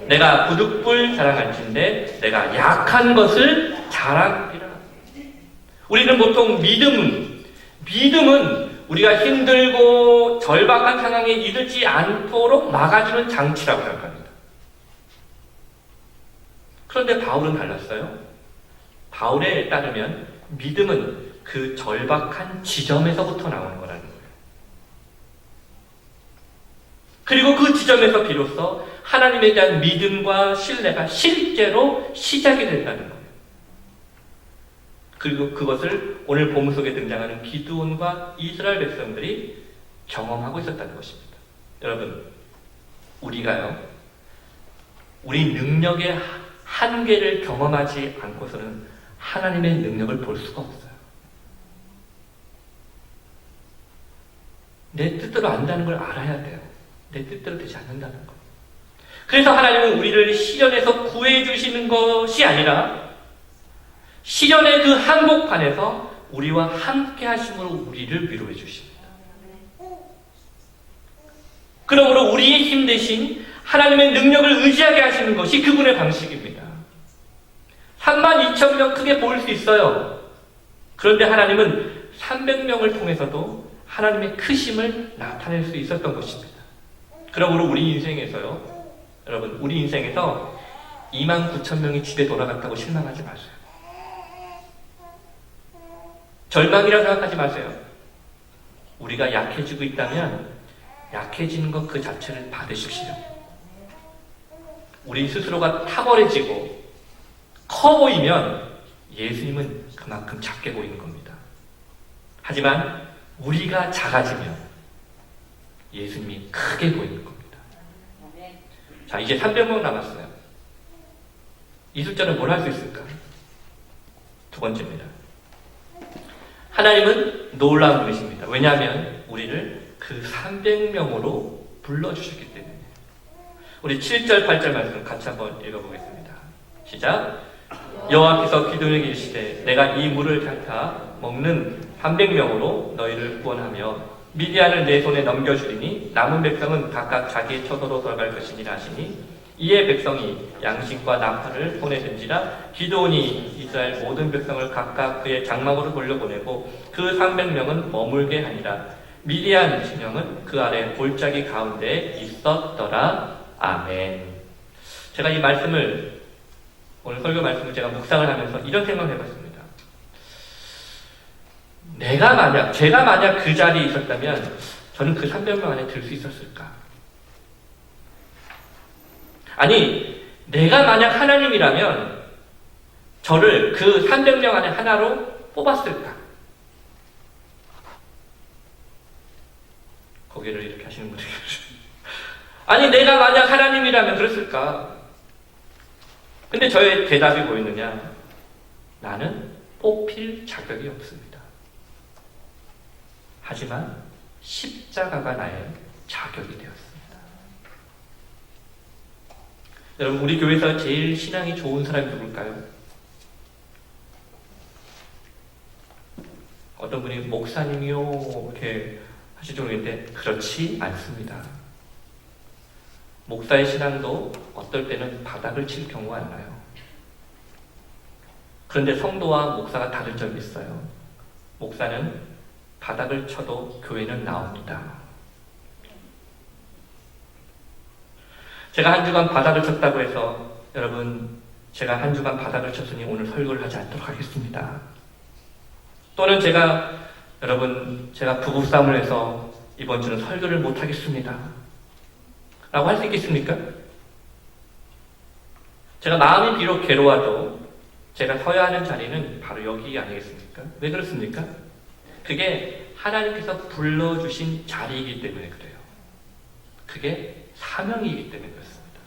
내가 부득불 자랑할진대 내가 약한 것을 자랑하리라. 우리는 보통 믿음은 우리가 힘들고 절박한 상황에 이르지 않도록 막아주는 장치라고 생각합니다. 그런데 바울은 달랐어요. 바울에 따르면 믿음은 그 절박한 지점에서부터 나오는 거라는 거예요. 그리고 그 지점에서 비로소 하나님에 대한 믿음과 신뢰가 실제로 시작이 된다는 거예요. 그리고 그것을 오늘 본문 속에 등장하는 기드온과 이스라엘 백성들이 경험하고 있었다는 것입니다. 여러분, 우리가요, 우리 능력의 한계를 경험하지 않고서는 하나님의 능력을 볼 수가 없어요. 내 뜻대로 안다는 걸 알아야 돼요. 내 뜻대로 되지 않는다는 것. 그래서 하나님은 우리를 시련에서 구해주시는 것이 아니라 시련의 그 한복판에서 우리와 함께 하심으로 우리를 위로해 주십니다. 그러므로 우리의 힘 대신 하나님의 능력을 의지하게 하시는 것이 그분의 방식입니다. 32,000명 크게 보일 수 있어요. 그런데 하나님은 300명을 통해서도 하나님의 크심을 나타낼 수 있었던 것입니다. 그러므로 우리 인생에서요, 여러분, 우리 인생에서 29,000명이 집에 돌아갔다고 실망하지 마세요. 절망이라고 생각하지 마세요. 우리가 약해지고 있다면 약해지는 것 그 자체를 받으십시오. 우리 스스로가 탁월해지고 커 보이면 예수님은 그만큼 작게 보이는 겁니다. 하지만 우리가 작아지면 예수님이 크게 보이는 겁니다. 자, 이제 300명 남았어요. 이 숫자는 뭘 할 수 있을까? 두 번째입니다. 하나님은 놀라운 분이십니다. 왜냐하면 우리를 그 300명으로 불러주셨기 때문에. 우리 7절, 8절 말씀 같이 한번 읽어보겠습니다. 시작. 여호와께서 기도에게 이르시되 내가 이 물을 핥아 먹는 300명으로 너희를 구원하며 미디안을 내 손에 넘겨주리니 남은 백성은 각각 자기의 처소로 돌아갈 것이니라 하시니 이에 백성이 양식과 나팔을 손에 든지라 기드온이 이스라엘 모든 백성을 각각 그의 장막으로 돌려보내고 그 300명은 머물게 하니라. 미디안 진영은 그 아래 골짜기 가운데에 있었더라. 아멘. 제가 이 말씀을 오늘 설교 말씀을 제가 묵상을 하면서 이런 생각을 해봤습니다. 제가 만약 그 자리에 있었다면 저는 그 300명 안에 들 수 있었을까? 아니, 내가 만약 하나님이라면 저를 그 300명 안에 하나로 뽑았을까? 고개를 이렇게 하시는 분들이 계시죠. 아니, 내가 만약 하나님이라면 그랬을까? 근데 저의 대답이 뭐였느냐? 나는 뽑힐 자격이 없습니다. 하지만 십자가가 나의 자격이 되었습니다. 여러분, 우리 교회에서 제일 신앙이 좋은 사람이 누굴까요? 어떤 분이 목사님이요 이렇게 하실 정도인데 그렇지 않습니다. 목사의 신앙도 어떨 때는 바닥을 칠 경우가 많아요. 그런데 성도와 목사가 다른 점이 있어요. 목사는 바닥을 쳐도 교회는 나옵니다. 제가 한 주간 바닥을 쳤다고 해서 여러분, 제가 한 주간 바닥을 쳤으니 오늘 설교를 하지 않도록 하겠습니다. 또는 제가 부부싸움을 해서 이번 주는 설교를 못 하겠습니다 라고 할 수 있겠습니까? 제가 마음이 비록 괴로워도 제가 서야 하는 자리는 바로 여기 아니겠습니까? 왜 그렇습니까? 그게 하나님께서 불러주신 자리이기 때문에 그래요. 그게 사명이기 때문에 그렇습니다.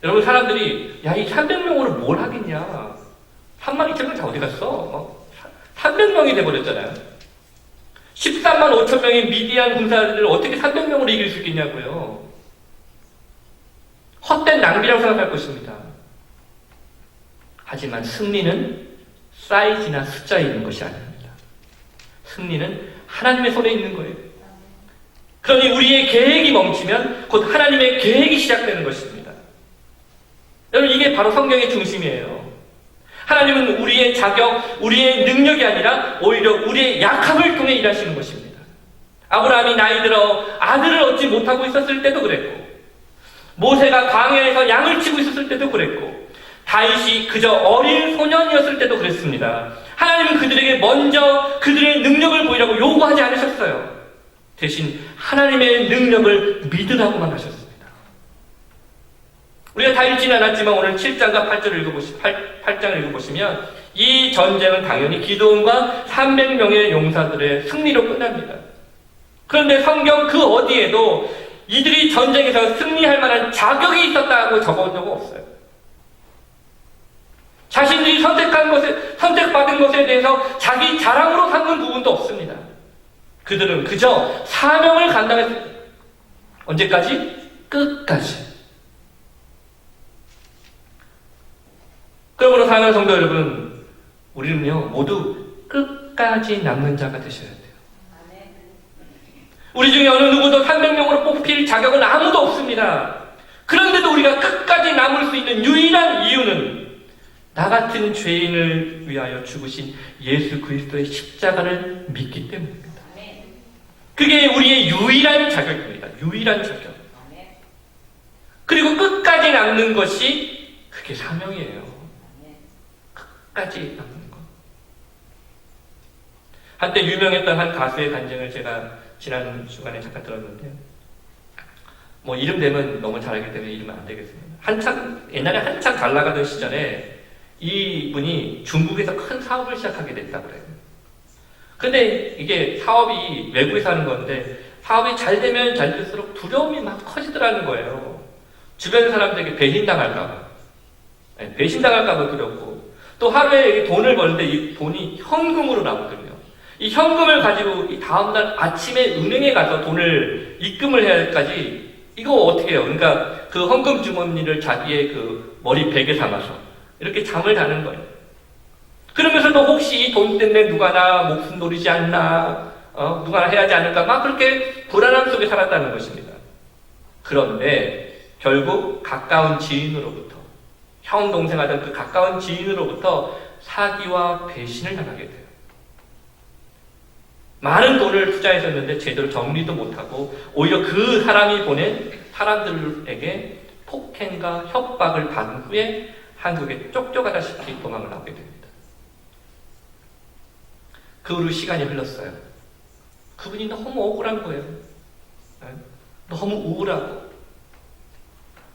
여러분, 사람들이 야, 이 300명으로 뭘 하겠냐? 32,000명 다 어디 갔어? 300명이 돼버렸잖아요. 13만 5천 명의 미디안 군사들을 어떻게 300명으로 이길 수 있겠냐고요. 헛된 낭비라고 생각할 것입니다. 하지만 승리는 사이즈나 숫자에 있는 것이 아닙니다. 승리는 하나님의 손에 있는 거예요. 그러니 우리의 계획이 멈추면 곧 하나님의 계획이 시작되는 것입니다. 여러분, 이게 바로 성경의 중심이에요. 하나님은 우리의 자격, 우리의 능력이 아니라 오히려 우리의 약함을 통해 일하시는 것입니다. 아브라함이 나이 들어 아들을 얻지 못하고 있었을 때도 그랬고, 모세가 광야에서 양을 치고 있었을 때도 그랬고, 다윗이 그저 어린 소년이었을 때도 그랬습니다. 하나님은 그들에게 먼저 그들의 능력을 보이라고 요구하지 않으셨어요. 대신 하나님의 능력을 믿으라고만 하셨습니다. 우리가 다 읽지는 않았지만 오늘 7장과 8장을 읽어보시면 이 전쟁은 당연히 기드온과 300명의 용사들의 승리로 끝납니다. 그런데 성경 그 어디에도 이들이 전쟁에서 승리할 만한 자격이 있었다고 적어온 적은 없어요. 자신들이 선택받은 것에 대해서 자기 자랑으로 삼는 부분도 없습니다. 그들은 그저 사명을 감당했습니다. 언제까지? 끝까지. 그러므로 사랑하는 성도 여러분, 우리는요 모두 끝까지 남는 자가 되셔야 돼요. 우리 중에 어느 누구도 300명으로 뽑힐 자격은 아무도 없습니다. 그런데도 우리가 끝까지 남을 수 있는 유일한 이유는 나 같은 죄인을 위하여 죽으신 예수 그리스도의 십자가를 믿기 때문입니다. 그게 우리의 유일한 자격입니다. 유일한 자격. 그리고 끝까지 남는 것이 그게 사명이에요. 끝까지 남는 것. 한때 유명했던 한 가수의 간증을 제가 지난 주간에 잠깐 들었는데, 뭐 이름 되면 너무 잘 알기 때문에 이름은 안 되겠습니다. 옛날에 한창 잘 나가던 시절에 이분이 중국에서 큰 사업을 시작하게 됐다고 그래요. 근데 이게 사업이 외국에서 하는 건데 사업이 잘 되면 잘 될수록 두려움이 막 커지더라는 거예요. 주변 사람들에게 배신당할까봐. 배신당할까봐 두렵고, 또 하루에 돈을 버는데 이 돈이 현금으로 나오거든요. 이 현금을 가지고 이 다음날 아침에 은행에 가서 돈을 입금을 해야 할까지, 이거 어떻게 해요? 그러니까 그 헌금 주머니를 자기의 그 머리 베개 삼아서 이렇게 잠을 자는 거예요. 그러면서도 혹시 이 돈 때문에 누가 나 목숨 노리지 않나, 누가 나 해야지 않을까, 막 그렇게 불안함 속에 살았다는 것입니다. 그런데 결국 가까운 지인으로부터, 형, 동생 하던 그 가까운 지인으로부터 사기와 배신을 당하게 돼요. 많은 돈을 투자했었는데 제대로 정리도 못하고 오히려 그 사람이 보낸 사람들에게 폭행과 협박을 받은 후에 한국에 쫓겨가다시피 도망을 나오게 됩니다. 그 후로 시간이 흘렀어요. 그분이 너무 억울한 거예요. 너무 우울하고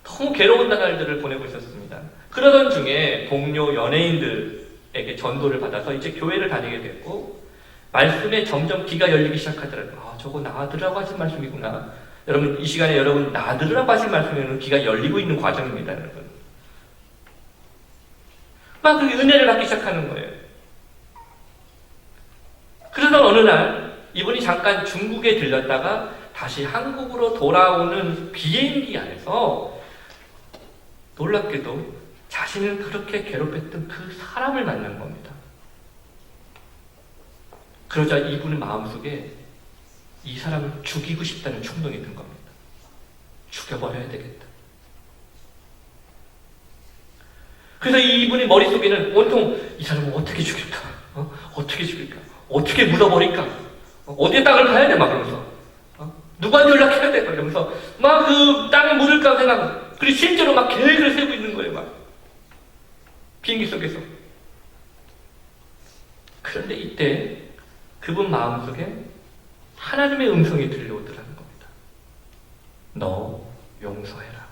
너무 괴로운 날들을 보내고 있었습니다. 그러던 중에 동료 연예인들에게 전도를 받아서 이제 교회를 다니게 됐고, 말씀에 점점 귀가 열리기 시작하더라고요. 저거 나들으라고 하신 말씀이구나. 여러분, 이 시간에 여러분 나들으라고 하신 말씀에는 귀가 열리고 있는 과정입니다, 여러분. 막 그렇게 은혜를 받기 시작하는 거예요. 그러던 어느 날 이분이 잠깐 중국에 들렸다가 다시 한국으로 돌아오는 비행기 안에서 놀랍게도 자신을 그렇게 괴롭혔던 그 사람을 만난 겁니다. 그러자 이분의 마음속에 이 사람을 죽이고 싶다는 충동이 든 겁니다. 죽여버려야 되겠다. 그래서 이분의 머릿속에는 온통 이 사람을 어떻게 죽일까? 어떻게 죽일까? 어떻게 묻어버릴까? 어디에 땅을 가야 돼? 막 그러면서. 누구한테 연락해야 돼? 그러면서 막 그 땅에 묻을까 생각. 그리고 실제로 막 계획을 세우고 있는 거예요. 막. 비행기 속에서. 그런데 이때 그분 마음속에 하나님의 음성이 들려오더라는 겁니다. 너 용서해라.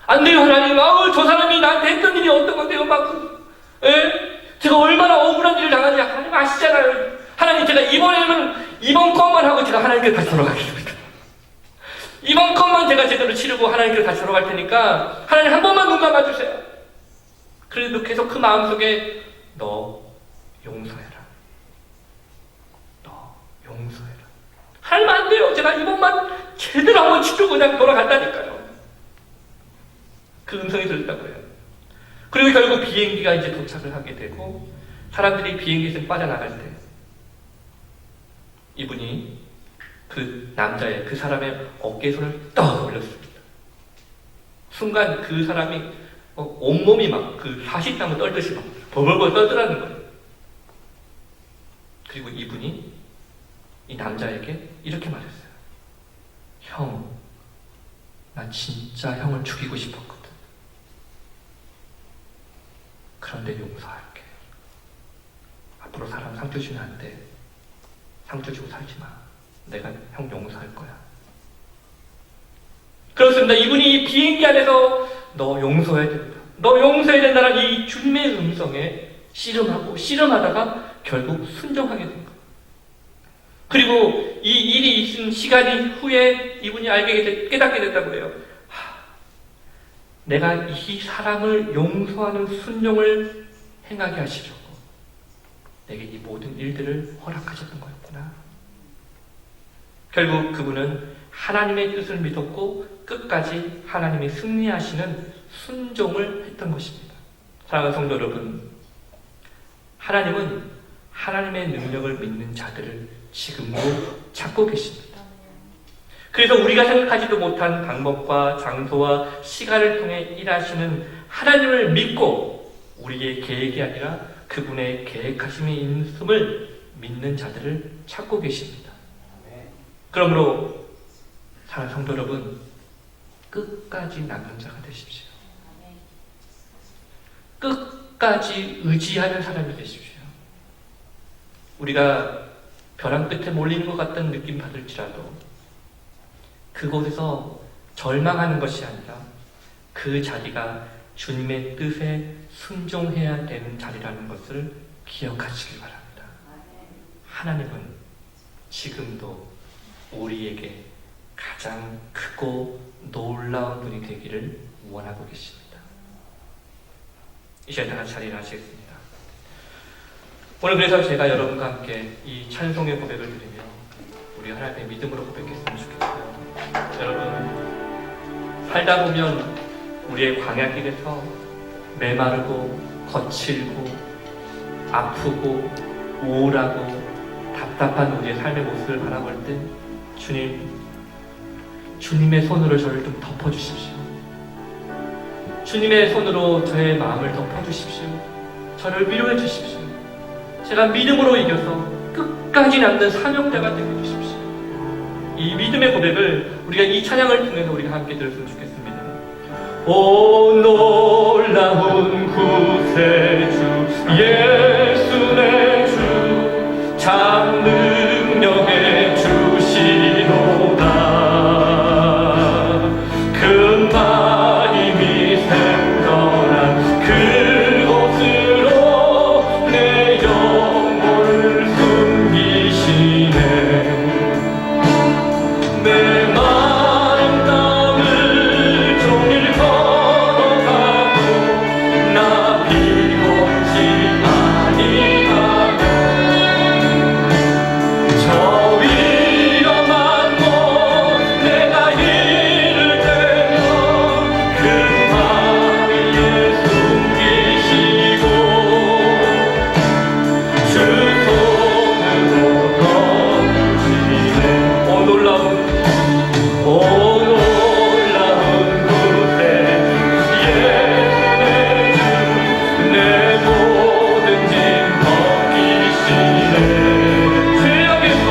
안 돼요, 하나님. 저 사람이 나한테 했던 일이 어떤 건데요? 막, 제가 얼마나 억울한 일을 당하는지 하나님 아시잖아요. 하나님, 제가 이번 건만 하고 제가 하나님께 다시 돌아가겠습니다. 이번 건만 제가 제대로 치르고 하나님께 다시 돌아갈 테니까 하나님 한 번만 눈 감아주세요. 그래도 계속 그 마음속에 너 용서해라. 너 용서해라. 하나님 안 돼요. 제가 이번만 제대로 한번 치르고 그냥 돌아간다니까요. 그 음성이 들렸다고 해요. 그리고 결국 비행기가 이제 도착을 하게 되고 사람들이 비행기에서 빠져나갈 때 이분이 그 남자의, 그 사람의 어깨에 손을 떡 올렸습니다. 순간 그 사람이 온몸이 막 그 사시땀을 떨듯이 막 버글버글 떨더라는 거예요. 그리고 이분이 이 남자에게 이렇게 말했어요. 형, 나 진짜 형을 죽이고 싶었거든. 그런데 용서할게. 앞으로 사람 상처 주면 안 돼. 상처 주고 살지 마. 내가 형 용서할 거야. 그렇습니다. 이분이 비행기 안에서 너 용서해야 된다. 너 용서해야 된다는 이 주님의 음성에 씨름하다가 결국 순종하게 된 거예요. 그리고 이 일이 있은 시간이 후에 이분이 깨닫게 됐다고 해요. 내가 이 사람을 용서하는 순종을 행하게 하시려고 내게 이 모든 일들을 허락하셨던 거였구나. 결국 그분은 하나님의 뜻을 믿었고 끝까지 하나님이 승리하시는 순종을 했던 것입니다. 사랑하는 성도 여러분, 하나님은 하나님의 능력을 믿는 자들을 지금도 찾고 계십니다. 그래서 우리가 생각하지도 못한 방법과 장소와 시간을 통해 일하시는 하나님을 믿고 우리의 계획이 아니라 그분의 계획하심이 있음을 믿는 자들을 찾고 계십니다. 그러므로 사랑하는 성도 여러분, 끝까지 남는 자가 되십시오. 끝까지 의지하는 사람이 되십시오. 우리가 벼랑 끝에 몰리는 것 같다는 느낌 받을지라도 그곳에서 절망하는 것이 아니라 그 자리가 주님의 뜻에 순종해야 되는 자리라는 것을 기억하시길 바랍니다. 하나님은 지금도 우리에게 가장 크고 놀라운 분이 되기를 원하고 계십니다. 이 시간 다 같이 자리를 하시겠습니다. 오늘 그래서 제가 여러분과 함께 이 찬송의 고백을 드리며 우리 하나님의 믿음으로 고백했으면 좋겠어요. 여러분, 살다 보면 우리의 광야길에서 메마르고 거칠고 아프고 우울하고 답답한 우리의 삶의 모습을 바라볼 때 주님의 손으로 저를 좀 덮어주십시오. 주님의 손으로 저의 마음을 덮어주십시오. 저를 위로해 주십시오. 제가 믿음으로 이겨서 끝까지 남는 사명자가 되게 해주십시오. 이 믿음의 고백을 우리가 이 찬양을 통해서 우리가 함께 들었으면 좋겠습니다. 오 놀라운 구세주 예수 내 주 참 능력의 주시로다. 금방 힘이 생겨난 그곳으로 내 영혼을 숨기시네. 내 마른 땅을 종일 걸어가고 나 비곤치 아니하고 저 위험한 곳 내가 이를 때면 그 바위에 숨기시고 주 손으로 거두시네. 오 놀라운 구세주 예수 내 모든 짐 벗기시네. 죄악에서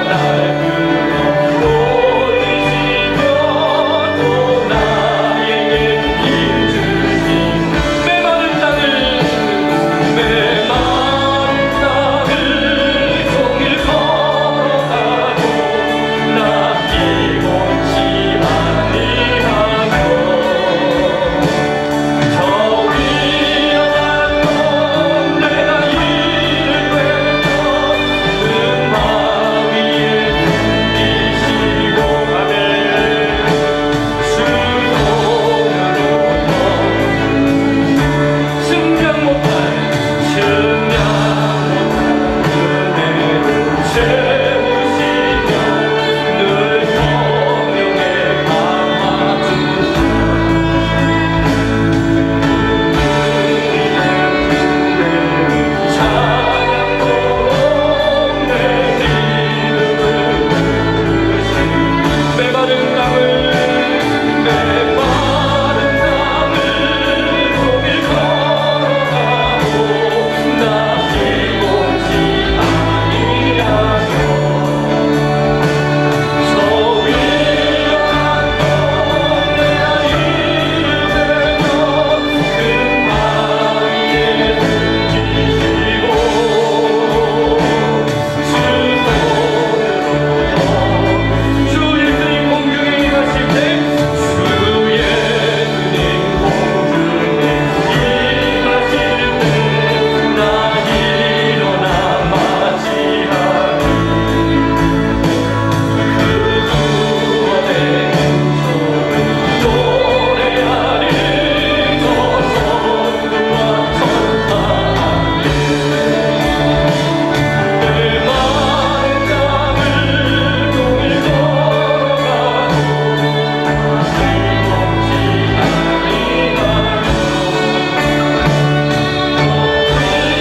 날 끌어 올리시며 또 나에게 힘 주신 메마른 땅을 종일 걸어가고 나 비곤치 아니하며 저 위험한 곳 내가 이를 되며 그 바위에 숨기시고 아멘. 주 손으로 증명 못할 은혜로 채우시며 늘 성령에 감아주시며 찬양으로 내 믿음을 부르시며 메마른 땅을 종일 걸어가고 나 비곤치 아니하며 저 위험한 곳 내가 이를 되며 그 바위에 숨기시고 주 예수님 공중에 임하실 때 주 예수님 공중에 임하실 때 나 일어나 맞이하리. 그 구원의 은총을 노래하리. 저 성도와 천사에게 내 마른 땅을 종일 걸어가고 비곤치 아니하며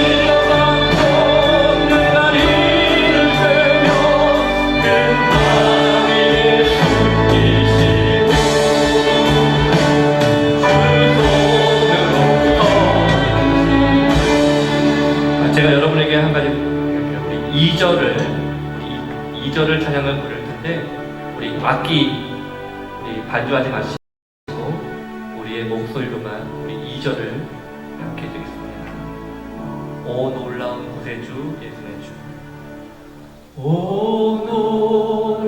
위험한 곳 내가 이를 되며 그 바위에 숨기시고 주 손으로 제가 여러분에게 한 가지 우리 2절을 찬양을 부를 텐데 우리 악기 우리 반주하지 마시고 우리의 목소리로만 우리 2절을 함께 드리겠습니다. 오 놀라운 구세주 예수의 주 오 놀라운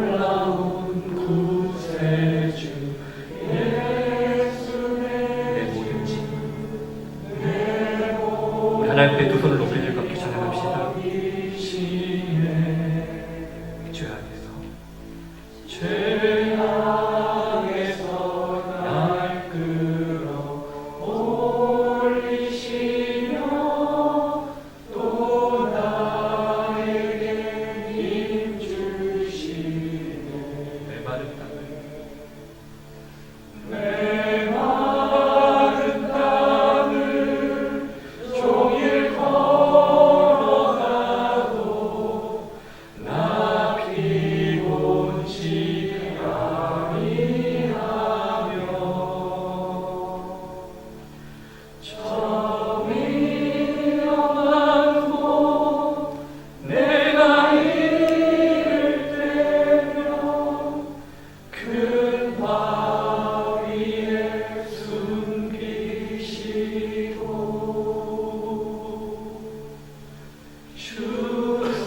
주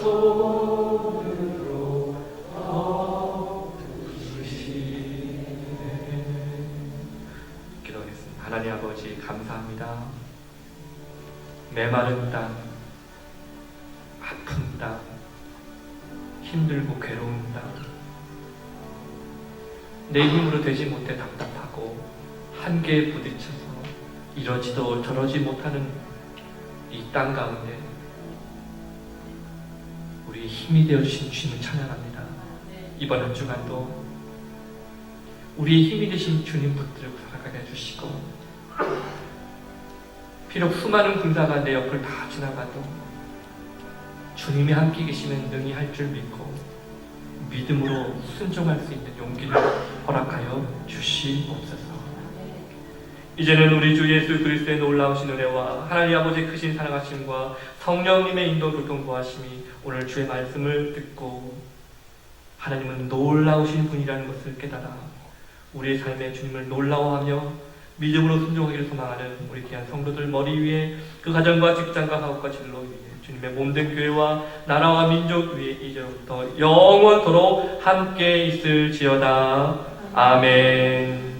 손으로 얻으시네. 기도하겠습니다. 하나님 아버지 감사합니다. 메마른 땅, 아픈 땅, 힘들고 괴로운 땅, 내 힘으로 되지 못해 답답하고 한계에 부딪혀서 이러지도 저러지 못하는 이 땅 가운데 우리 힘이 되어주신 주님을 찬양합니다. 이번 한 주간도 우리의 힘이 되신 주님 붙들고 살아가게 해주시고, 비록 수많은 군사가 내 옆을 다 지나가도 주님이 함께 계시면 능히 할 줄 믿고 믿음으로 순종할 수 있는 용기를 허락하여 주시옵소서. 이제는 우리 주 예수 그리스도의 놀라우신 은혜와 하나님 아버지의 크신 사랑하심과 성령님의 인도 교통 보하심이 오늘 주의 말씀을 듣고 하나님은 놀라우신 분이라는 것을 깨달아 우리의 삶에 주님을 놀라워하며 믿음으로 순종하기를 소망하는 우리 귀한 성도들 머리 위에 그 가정과 직장과 사업과 진로 위에 주님의 몸된 교회와 나라와 민족 위에 이제부터 영원토록 함께 있을지어다. 아멘.